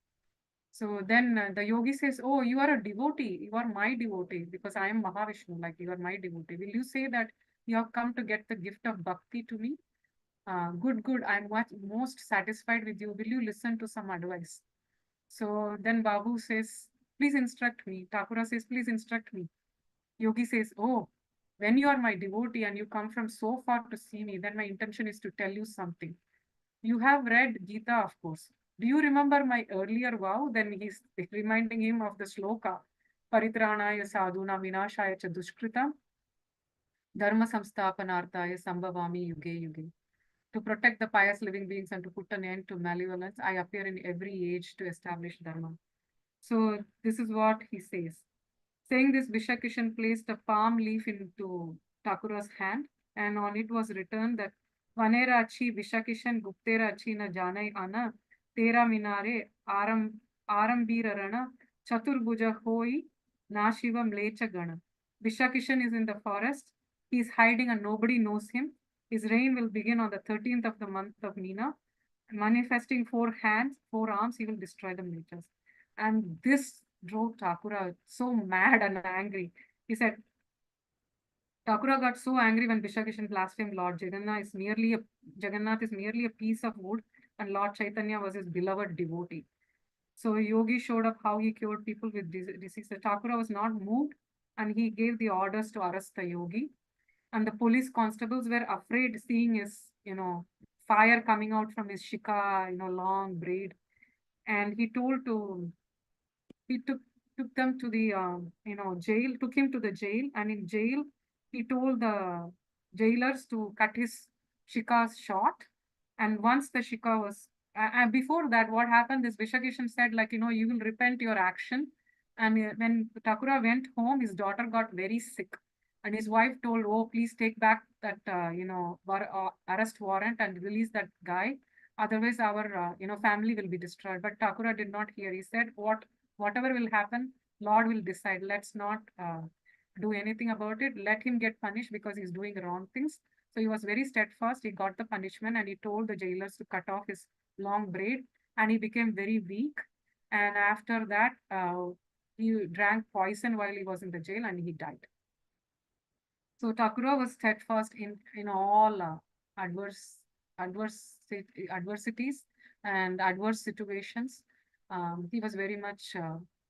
So then the yogi says, "Oh, you are a devotee. You are my devotee because I am Mahavishnu, like you are my devotee. Will you say that you have come to get the gift of bhakti to me? Good, good. I'm most satisfied with you. Will you listen to some advice?" So then Babu says, "Please instruct me." Thakura says, "Please instruct me." Yogi says, "Oh, when you are my devotee and you come from so far to see me, then my intention is to tell you something. You have read Gita, of course. Do you remember my earlier vow?" Then he's reminding him of the sloka, Paritranaya sadhuna vinashaya cha dushkritam, dharma samsthapanarthaya sambhavami yuge yuge. To protect the pious living beings and to put an end to malevolence, I appear in every age to establish dharma. So this is what he says. Saying this, Vishakishan placed a palm leaf into Thakura's hand, and on it was written that Vanera achi Vishakishan Guptera achi na janai ana Tera minare Arambirarana Chaturbhuja hoi Nashiva Mlecha Gana. Vishakishan is in the forest. He is hiding and nobody knows him. His reign will begin on the 13th of the month of Meena. Manifesting 4 hands, 4 arms, he will destroy the Mlechas. And this drove Thakura so mad and angry. He said, Thakura got so angry when Vishakishan blasphemed Lord Jagannath is merely a piece of wood, and Lord Chaitanya was his beloved devotee. So Yogi showed up how he cured people with disease. Thakura was not moved, and he gave the orders to arrest the Yogi. And the police constables were afraid seeing his, fire coming out from his shika, long braid. And he took them to the jail, took him to the jail, and in jail he told the jailers to cut his shika short. And once the shika was before that, what happened is Vishakishan said, like, you will repent your action. And when Thakura went home, his daughter got very sick, and his wife told, "Oh, please take back that arrest warrant and release that guy, otherwise our family will be destroyed." But Thakura did not hear. He said, whatever will happen, Lord will decide. Let's not do anything about it. Let him get punished because he's doing wrong things. So he was very steadfast. He got the punishment, and he told the jailers to cut off his long braid, and he became very weak. And after that, he drank poison while he was in the jail, and he died. So Thakura was steadfast in all adversities and adverse situations. He was very much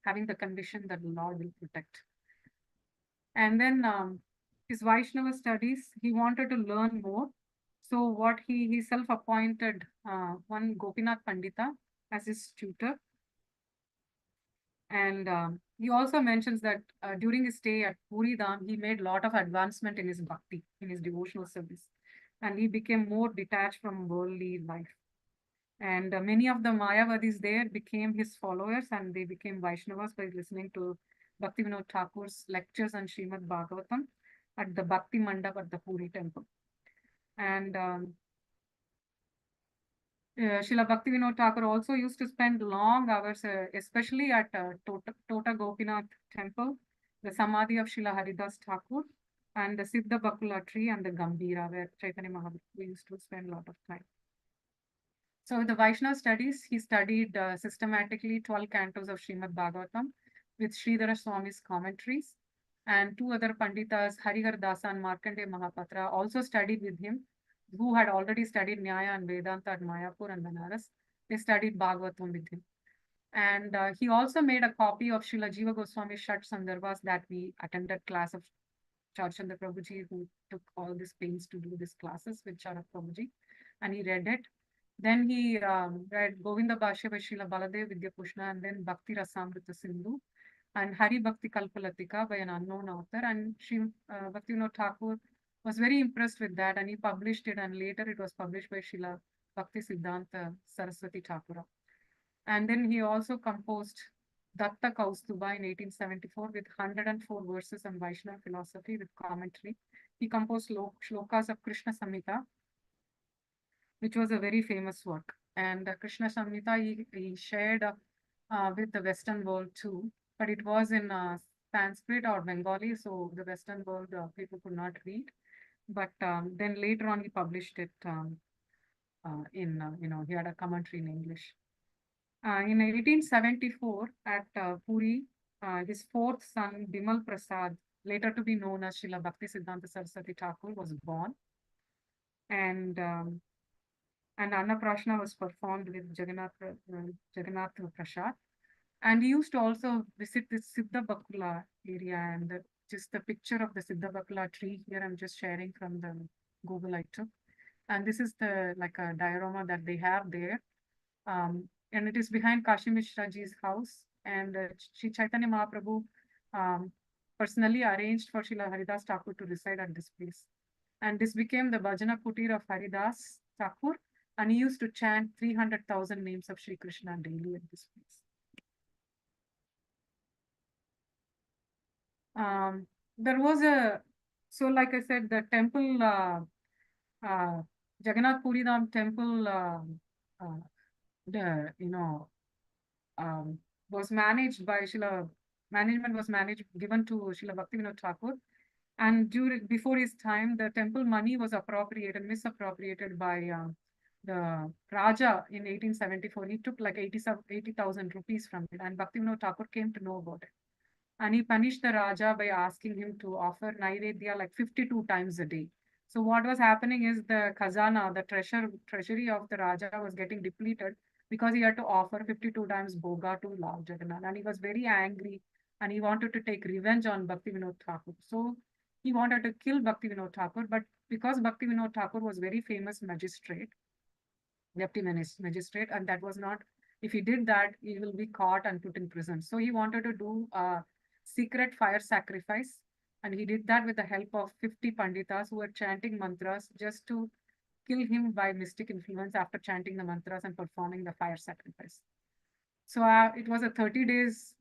having the conviction that the Lord will protect. And then his Vaishnava studies, he wanted to learn more. So what he self-appointed one Gopinath Pandita as his tutor. And he also mentions that during his stay at Puri Dham, he made a lot of advancement in his bhakti, in his devotional service. And he became more detached from worldly life. And many of the Mayavadis there became his followers, and they became Vaishnavas by listening to Bhaktivinoda Thakur's lectures on Srimad Bhagavatam at the Bhakti Mandap at the Puri temple. And Srila Bhaktivinoda Thakur also used to spend long hours, especially at Tota Gopinath temple, the Samadhi of Srila Haridas Thakur, and the Siddha Bakula tree and the Gambhira, where Chaitanya Mahaprabhu used to spend a lot of time. So the Vaishnava studies, he studied systematically 12 cantos of Srimad Bhagavatam with Sridhara Swami's commentaries, and 2 other Panditas, Harihar Dasa and Markandeya Mahapatra, also studied with him, who had already studied Nyaya and Vedanta at Mayapur and Banaras. They studied Bhagavatam with him. And he also made a copy of Srila Jiva Goswami's Shat Sandarbhas that we attended class of Charchandra Prabhuji, who took all these pains to do these classes with Charak Prabhuji, and he read it. Then he read Govinda Bhashya by Srila Baladev Vidya Pushna, and then Bhakti Rasamrita Sindhu, and Hari Bhakti Kalpalatika by an unknown author. And Sri Bhaktivinoda Thakur was very impressed with that, and he published it, and later it was published by Srila Bhakti Siddhanta Saraswati Thakura. And then he also composed Datta Kaustuba in 1874 with 104 verses on Vaishnava philosophy with commentary. He composed shlokas of Krishna Samhita, which was a very famous work. And Krishna Samhita he shared with the Western world too, but it was in Sanskrit or Bengali, so the Western world people could not read. But then later on he published it in, he had a commentary in English. In 1874 at Puri, his fourth son, Bimal Prasad, later to be known as Srila Bhakti Siddhanta Saraswati Thakur, was born. And Annaprashna was performed with Jagannath Prasad. And he used to also visit this Siddha Bakula area, and just the picture of the Siddha Bakula tree here I'm just sharing from the Google I took. And this is the like a diorama that they have there. And it is behind Kashi Mishra ji's house. And Sri Chaitanya Mahaprabhu personally arranged for Srila Haridas Thakur to reside at this place. And this became the Bhajana Kutir of Haridas Thakur. And he used to chant 300,000 names of Sri Krishna daily at this place. There was so like I said, the temple, Jagannath Puri Dham temple, was managed by management was given to Srila Bhaktivinoda Thakur. And before his time, the temple money was misappropriated by the Raja in 1874. He took like 80,000 rupees from it, and Bhaktivinoda Thakur came to know about it. And he punished the Raja by asking him to offer Naivedya like 52 times a day. So what was happening is the khazana, the treasury of the Raja was getting depleted because he had to offer 52 times Bhoga to Lord Jagannath. And he was very angry and he wanted to take revenge on Bhaktivinoda Thakur. So he wanted to kill Bhaktivinoda Thakur, but because Bhaktivinoda Thakur was very famous magistrate, deputy magistrate, and that was not, if he did that, he will be caught and put in prison. So he wanted to do a secret fire sacrifice, and he did that with the help of 50 panditas who were chanting mantras just to kill him by mystic influence after chanting the mantras and performing the fire sacrifice. So it was a 30 days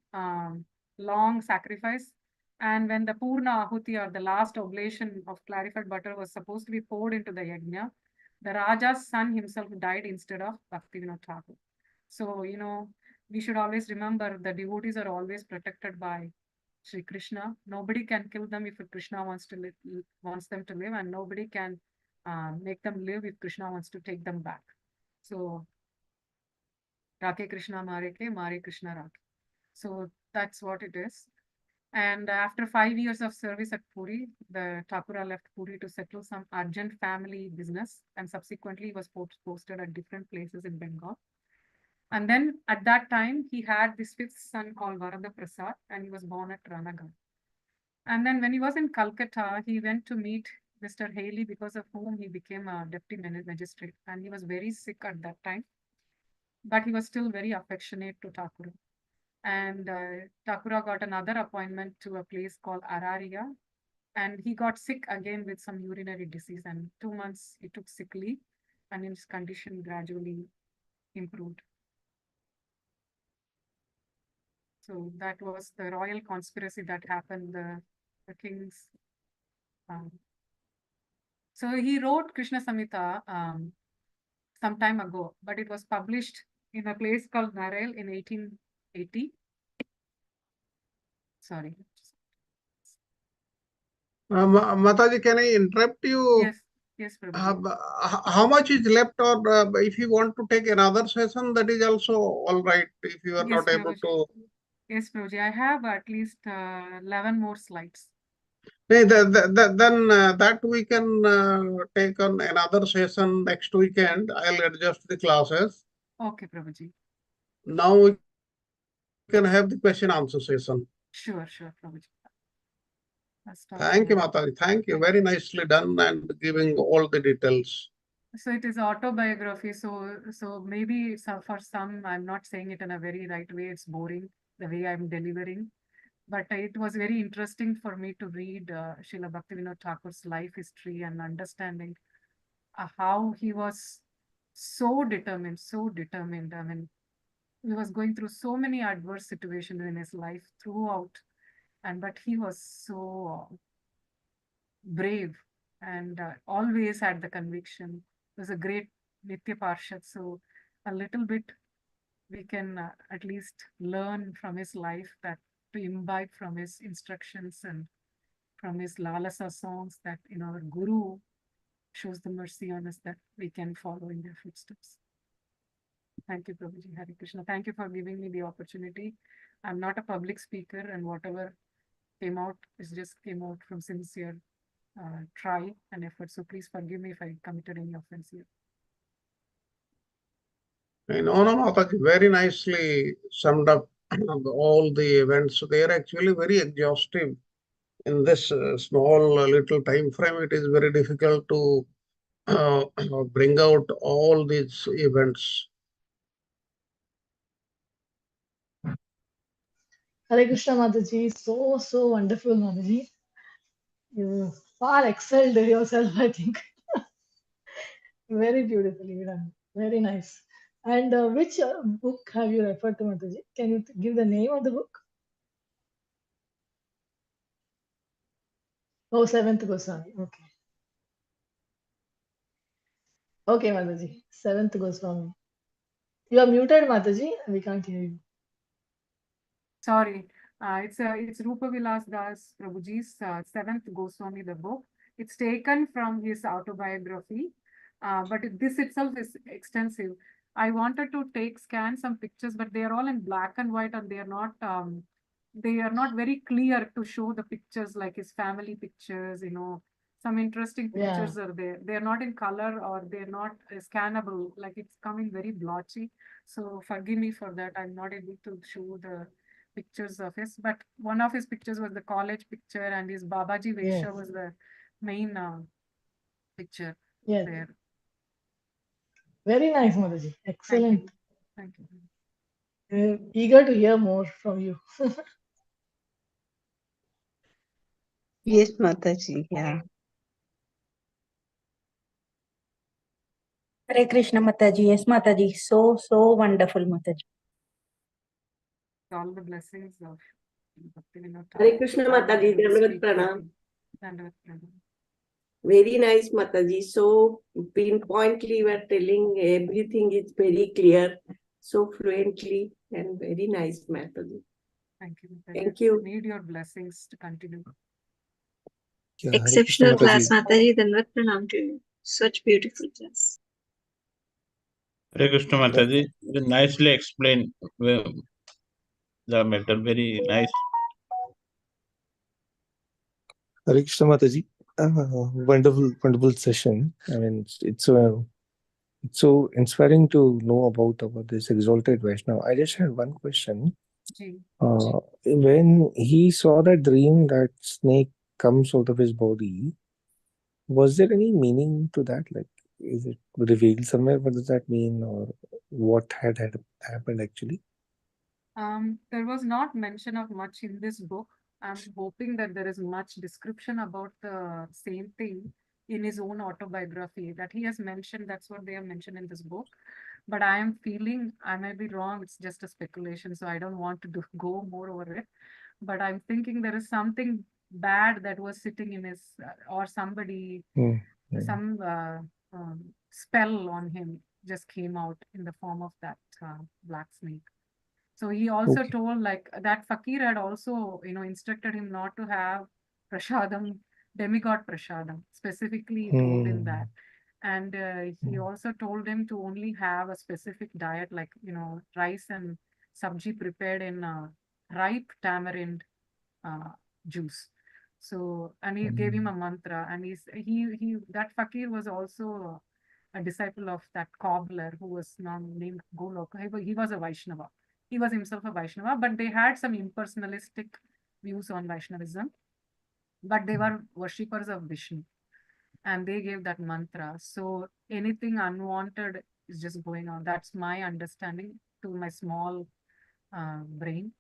long sacrifice. And when the Purna Ahuti, or the last oblation of clarified butter, was supposed to be poured into the yajna, the Raja's son himself died instead of Bhaktivinoda Thakur. So, we should always remember the devotees are always protected by Sri Krishna. Nobody can kill them if Krishna wants them to live, and nobody can make them live if Krishna wants to take them back. So, Rake Krishna Mare Krishna Rake. So that's what it is. And after 5 years of service at Puri, the Thakura left Puri to settle some urgent family business, and subsequently was posted at different places in Bengal. And then at that time, he had this fifth son called Varada Prasad, and he was born at Ranagar. And then when he was in Calcutta, he went to meet Mr. Haley, because of whom he became a deputy magistrate. And he was very sick at that time, but he was still very affectionate to Thakura. And Thakura got another appointment to a place called Araria, and he got sick again with some urinary disease, and 2 months he took sick leave, and his condition gradually improved. So that was the royal conspiracy that happened, the king's. So he wrote Krishna Samhita some time ago, but it was published in a place called Narel in 1880. Sorry. Mataji, can I interrupt you? Yes, Prabhuji. How much is left, or if you want to take another session, that is also all right if you are Yes, not able Prabhuji. to. Yes, Prabhuji, I have at least 11 more slides. Then that we can take on another session next weekend. I'll adjust the classes. Okay, Prabhuji. Now we can have the question answer session. Sure, Prabhuji. I'll stop Thank you, here. Mataji. Thank you. Thank Very nicely done and giving all the details. So it is autobiography. So maybe for some, I'm not saying it in a very right way. It's boring the way I'm delivering. But it was very interesting for me to read Srila Bhaktivinoda Thakur's life history and understanding how he was so determined, so determined. I mean, he was going through so many adverse situations in his life throughout, but he was so brave and always had the conviction. He was a great Nitya Parshad. So a little bit we can at least learn from his life, that to imbibe from his instructions and from his Lalasa songs, that our Guru shows the mercy on us, that we can follow in their footsteps. Thank you, Prabhuji. Hare Krishna. Thank you for giving me the opportunity. I'm not a public speaker, and whatever came out came out from sincere try and effort. So please forgive me if I committed any offense here. No, Mataji, very nicely summed up all the events. They are actually very exhaustive. In this small little time frame, it is very difficult to bring out all these events. Hare Krishna Mataji, so wonderful, Mataji. You far excelled yourself, I think. Very beautifully done. Very nice. And which book have you referred to, Mataji? Can you give the name of the book? Oh, Seventh Goswami. Okay. Okay, Mataji. Seventh Goswami. You are muted, Mataji. We can't hear you. Sorry, it's Rupa Vilas Das Prabhuji's Seventh Goswami, the book. It's taken from his autobiography, but this itself is extensive. I wanted to scan some pictures, but they are all in black and white, and they are not very clear to show the pictures, like his family pictures. Some interesting pictures are there. They are not in color, or they're not scannable. Like, it's coming very blotchy. So forgive me for that. I'm not able to show the pictures of his, but one of his pictures was the college picture, and his Babaji Veksha was the main picture there. Very nice, Mataji. Excellent. Thank you. Eager to hear more from you. Yes, Mataji. Yeah. Hare Krishna Mataji. Yes, Mataji. So wonderful, Mataji. All the blessings of Bhaktivinoda Hare Krishna Mataji. Dandavat Pranam. Dandavat Pranam. Very nice, Mataji. So pinpointly, you are telling everything is very clear, so fluently, and very nice, Mataji. Thank you. Thank you. I need your blessings to continue. Yeah, Exceptional Hare class, Krishna, Mataji. Dandavat Pranam to you. Such beautiful class. Hare Krishna Mataji, you nicely explained the matter. Very nice. Hare Krishna Mataji. Wonderful session. I mean, it's so inspiring to know about this exalted Vaishnava. I just had one question. When he saw that dream that snake comes out of his body, was there any meaning to that? Like, is it revealed somewhere? What does that mean, or what had happened actually? There was not mention of much in this book. I'm hoping that there is much description about the same thing in his own autobiography that he has mentioned. That's what they have mentioned in this book. But I am feeling, I may be wrong, it's just a speculation, so I don't want to go more over it. But I'm thinking there is something bad that was sitting in his, or somebody, some spell on him just came out in the form of that black snake. So he also told, like, that Fakir had also, instructed him not to have prasadam, demigod prasadam, specifically told him that. And he also told him to only have a specific diet, like, rice and sabji prepared in ripe tamarind juice. So, and he gave him a mantra, and that Fakir was also a disciple of that cobbler who was now named Golok. He was a Vaishnava. He was himself a Vaishnava, but they had some impersonalistic views on Vaishnavism. But they were worshippers of Vishnu, and they gave that mantra. So anything unwanted is just going on. That's my understanding to my small brain,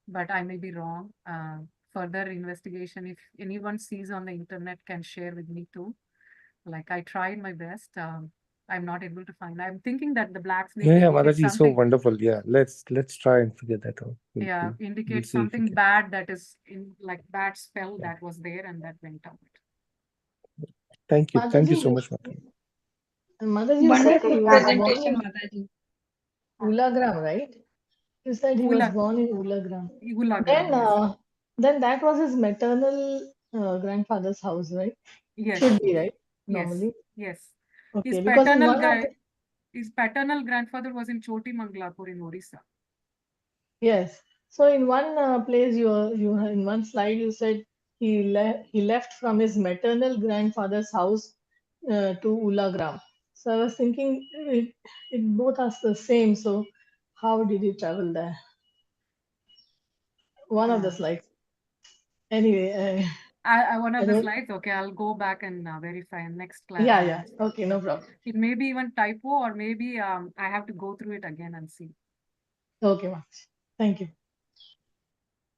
but I may be wrong. Further investigation, if anyone sees on the internet, can share with me too. Like I tried my best. I'm not able to find. I'm thinking that the black snake Yeah, indicates Mataji, so something. wonderful. Yeah, let's try and figure that out. Yeah, We'll indicates see if we something can. bad that is in like bad spell that was there and that went out. Thank you. Thank you Mataji, so much, Mataji. Mataji, you said Wonderful he was born presentation, in Mataji. Ulagram, right? You said he was Ula, born in Ulagram. Ulagram, yes. Then that was his maternal grandfather's house, right? Yes, Should be, right? yes, Normally. yes. Okay, His because in paternal one of the, his paternal grandfather was in Choti Manglapur in Odisha. yes. So in one place, you in one slide you said he left from his maternal grandfather's house to Ulagram. So I was thinking it both are the same. So how did he travel there? One of the slides. Anyway, One I of the don't. slides. Okay, I'll go back and verify in next class. Yeah, yeah. Okay, no problem. It may be even typo, or maybe I have to go through it again and see. Okay, much. Thank you.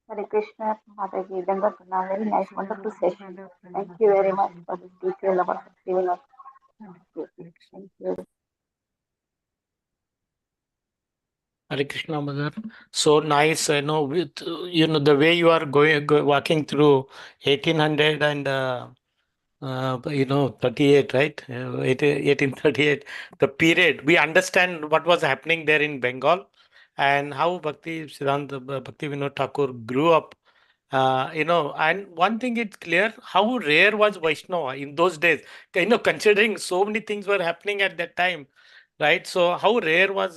Hare Krishna, Mataji, Dangatana, very nice, Krishna, wonderful Hare session. Krishna, Thank you Mataji, very much Krishna. for this detailed about giving us. Hare Krishna. Thank you. Hare Krishna, Mother. So nice, with the way you are walking through 1800 and 38, right? 1838, the period. We understand what was happening there in Bengal and how Bhakti Vinod Thakur grew up. And one thing is clear, how rare was Vaishnava in those days. Considering so many things were happening at that time, right? So how rare was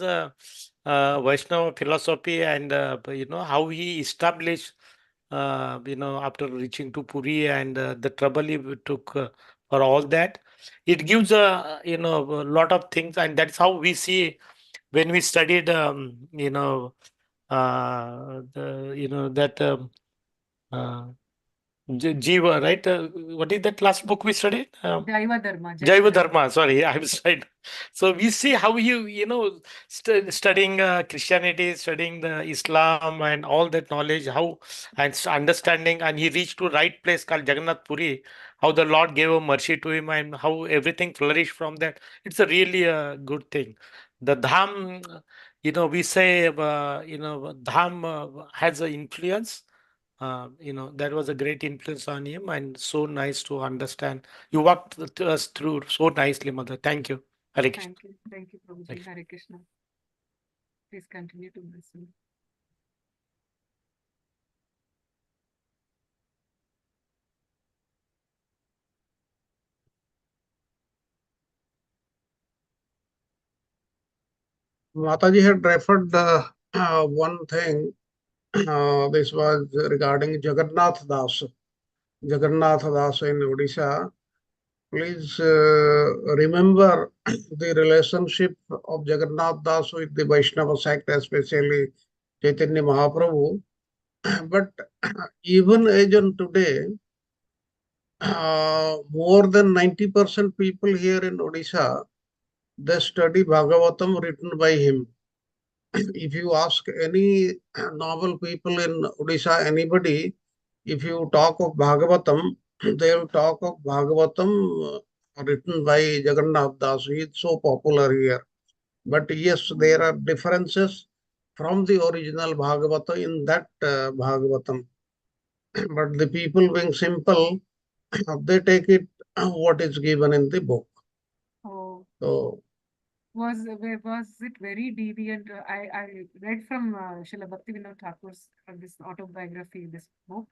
Vaishnava philosophy, and how he established, after reaching to Puri, and the trouble he took for all that. It gives a lot of things, and that's how we see when we studied, that uh, Jiva, right? What is that last book we studied? Jaiva Dharma. Jaiva Dharma, sorry, I'm right. So we see how studying Christianity, studying the Islam and all that knowledge, how and understanding, and he reached to right place called Jagannath Puri, how the Lord gave a mercy to him and how everything flourished from that. It's a really a good thing. The Dham, we say, Dham has an influence. That was a great influence on him, and so nice to understand. You walked us through so nicely, Mother. Thank you. Hare Krishna. Thank you, Prabhuji. Hare Krishna. Please continue to listen. Mataji had referred one thing. This was regarding Jagannath Das. Jagannath Das in Odisha. Please remember the relationship of Jagannath Das with the Vaishnava sect, especially Chaitanya Mahaprabhu. But even as on today, more than 90% people here in Odisha, they study Bhagavatam written by him. If you ask any novel people in Odisha, anybody, if you talk of Bhagavatam, they will talk of Bhagavatam written by Jagannath Das. He is so popular here. But yes, there are differences from the original Bhagavata in that Bhagavatam. But the people being simple, they take it what is given in the book. Oh. So was it very deviant? I read from Srila Bhakti Vinod Thakur's this autobiography, this book,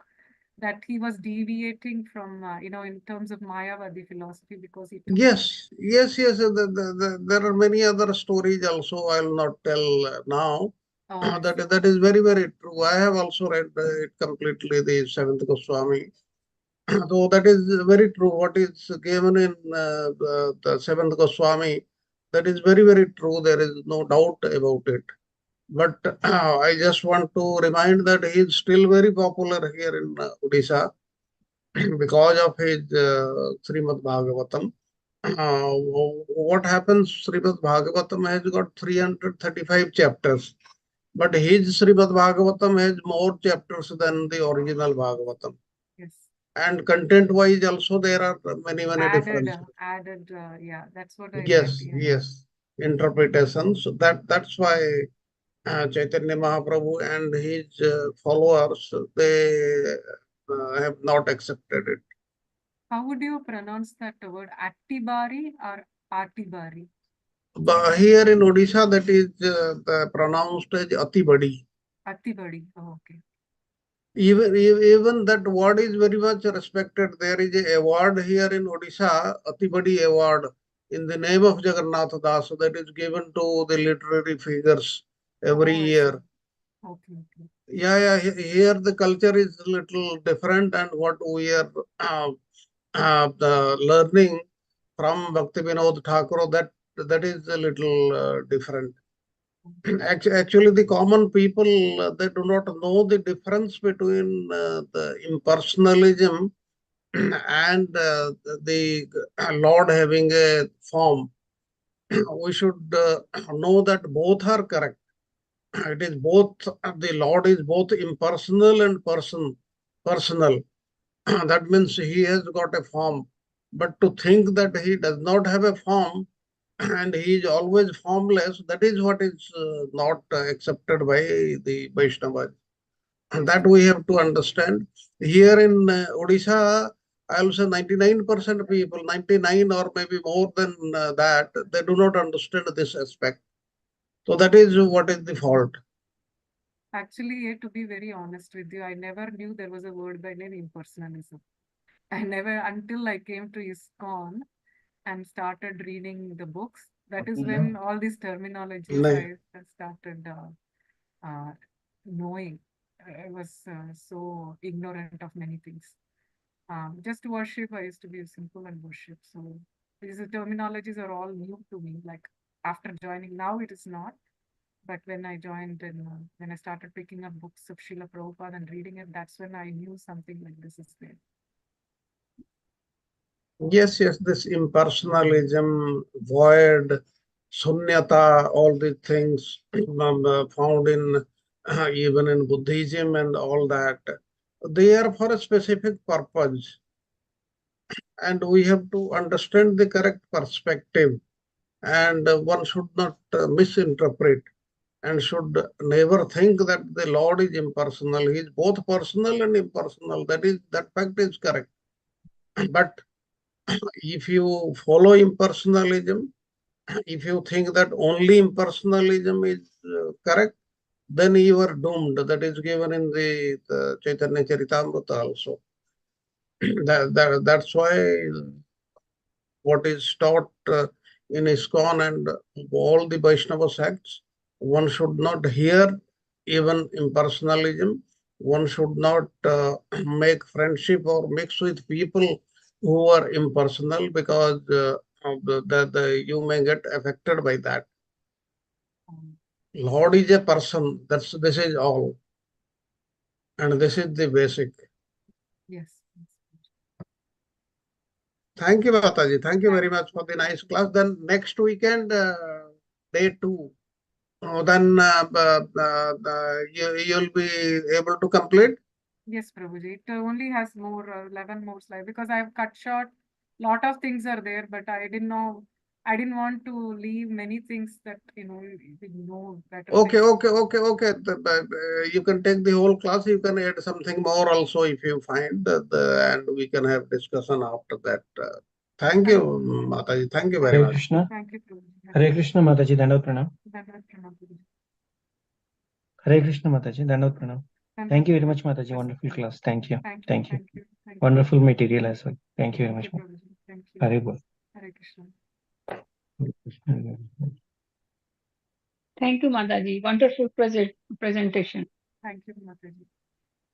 that he was deviating from in terms of Mayavadi philosophy because he took yes. There are many other stories also. I'll not tell now. That is very, very true. I have also read it completely, the Seventh Goswami. So that is very true. What is given in the Seventh Goswami, that is very, very true. There is no doubt about it. But I just want to remind that he is still very popular here in Odisha because of his Srimad Bhagavatam. What happens? Srimad Bhagavatam has got 335 chapters, but his Srimad Bhagavatam has more chapters than the original Bhagavatam. Yes. And content-wise also there are many differences. Yeah, that's what I read. Yes, Yeah. yes, interpretations. That's why Chaitanya Mahaprabhu and his followers, they have not accepted it. How would you pronounce that word? Attibari or Atibari? But here in Odisha, that is pronounced as Atibadi. Atibadi. Oh, okay. Even that word is very much respected. There is a award here in Odisha, Atibadi Award, in the name of Jagannath Das, that is given to the literary figures every year. Okay, okay. Yeah, here the culture is a little different, and what we are learning from Bhakti Vinod Thakur, that is a little different. Actually, the common people, they do not know the difference between the impersonalism and the Lord having a form. We should know that both are correct. It is both, the Lord is both impersonal and personal. That means he has got a form. But to think that he does not have a form and he is always formless, that is what is not accepted by the Vaishnavas. That we have to understand. Here in Odisha, I will say 99% people, 99 or maybe more than that, they do not understand this aspect. So that is what is the fault. Actually, to be very honest with you, I never knew there was a word by name impersonalism. I never, until I came to ISKCON and started reading the books, that is when all these terminologies I started knowing. I was so ignorant of many things. Just worship, I used to be simple and worship. So these terminologies are all new to me. Like after joining, now it is not. But when I joined and when I started picking up books of Srila Prabhupada and reading it, that's when I knew something like this is there. Yes, this impersonalism, void, sunyata, all the things found in even in Buddhism and all that, they are for a specific purpose. And we have to understand the correct perspective. And one should not misinterpret and should never think that the Lord is impersonal. He is both personal and impersonal. That fact is correct. But if you follow impersonalism, if you think that only impersonalism is correct, then you are doomed. That is given in the Chaitanya Charitamrita also. That's why what is taught in ISKCON and all the Vaishnava sects, one should not hear even impersonalism. One should not make friendship or mix with people who are impersonal because you may get affected by that. Lord is a person. This is all, and this is the basic. Yes. Thank you, Mataji. Thank you very much for the nice class. Then next weekend, day 2. Then you'll be able to complete? Yes, Prabhuji. It only has more 11 more slides because I have cut short. Lot of things are there, but I didn't know. I didn't want to leave many things that we know better. Okay. You can take the whole class. You can add something more also if you find and we can have discussion after that. Thank you, Mataji. Thank you very Hare much. Krishna. Thank you, Prabhuji. Hare Krishna Mataji, Dandavat Pranam. Dandavat Pranam, Prabhuji. Hare Krishna Mataji, Dandavat Pranam. Thank you very much, Mataji. Yes, Wonderful Prabhuji. class. Thank you. Thank you. Thank you. Thank you. Thank you. Wonderful material as well. Thank you very much. Thank you, Prabhuji. Thank you. Hare Bol. Hare Krishna. Hare Krishna. Thank you, Mataji. Wonderful presentation. Thank you, Mataji.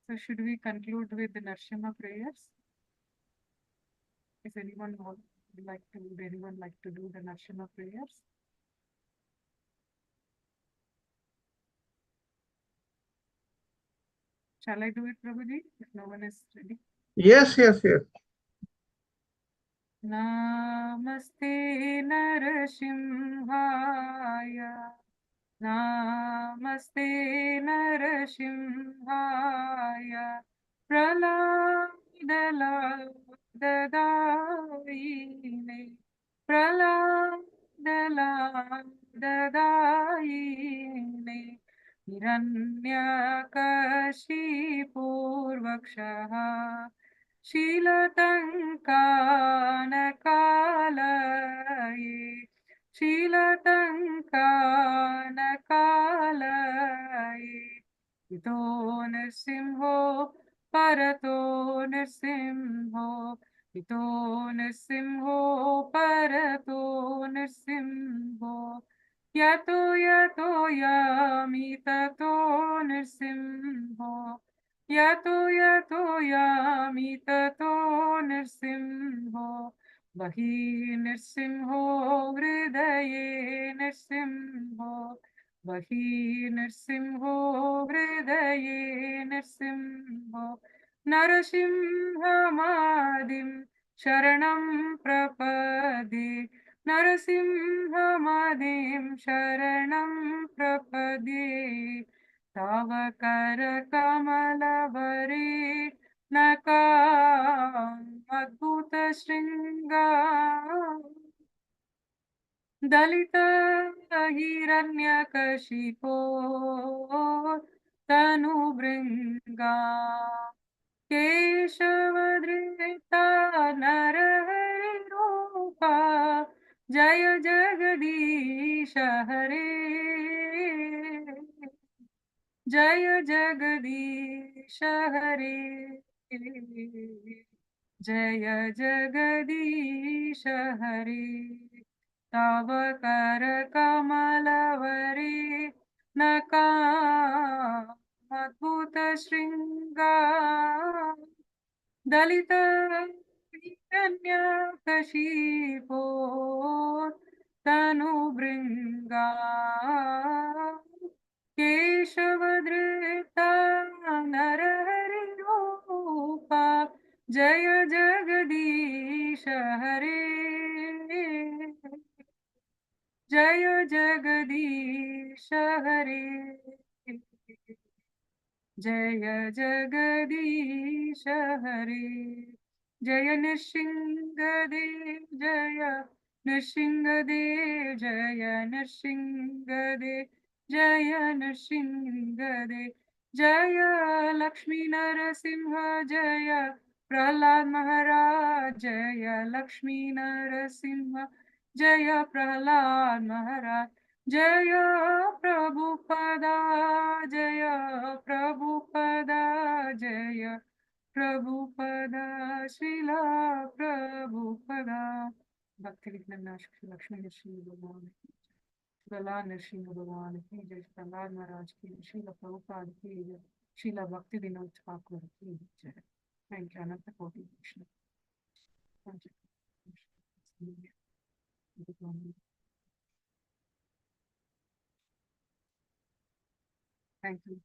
So should we conclude with the Narsimha prayers? If anyone would like to do the Narsimha prayers? Shall I do it, Prabhuji, if no one is ready? Yes, yes, yes. Namaste Narasimhaya. Namaste Narasimhaya. Praladalagadayine. Praladalagadayine. Hiranyakashipurvakshaha. Shilatankanakalaye. Shilatankanakalaye. Ito nirsimho parato nirsimho. Ito nirsimho parato nirsimho. Yato yato yami tato nirsimho. Yato yato yami tato nirsimho. Vahi nirsimho hridaye nirsimho. Vahi nirsimho hridaye nirsimho. Narasimhamadim sharanam prapade. Narasimhamadim sharanam prapade. Tava kara kamalavare nakam adbhuta shringa. Dalita hiranyakashipo tanu bringa. केशवधृता Narhari रूपा जय जगदीश हरे. जय जगदीश हरे. जय जगदीश हरे. तव कर कमलवरे नकामद्भुत शृंगा. दलित हिरण्यकशिपो तनु भृंगा. केशवधृता नरहरि रूपा जय जगदीश हरे. जय जगदीश हरे. जय जगदीश हरे. जय नृसिंहदेव जय नृसिंहदेव जय नृसिंहदेव जय नृसिंहदेव. जय लक्ष्मी नरसिंह जय प्रहलाद महाराज. जय लक्ष्मी नरसिंह जय प्रहलाद महाराज. जय प्रभुपदा जय प्रभुपदा जय प्रभुपदा श्रीला प्रभुपदा. भक्ति विघ्न लक्ष्मी नृसिंह भगवान की जय. प्रहलाद नृसिंह भगवान की जय. प्रहलाद महाराज की जय. श्रीला प्रभुपाद की जय. श्रीला भक्ति विनोद ठाकुर की जय. Thank you. अनंत कोटि कृष्ण. Thank you.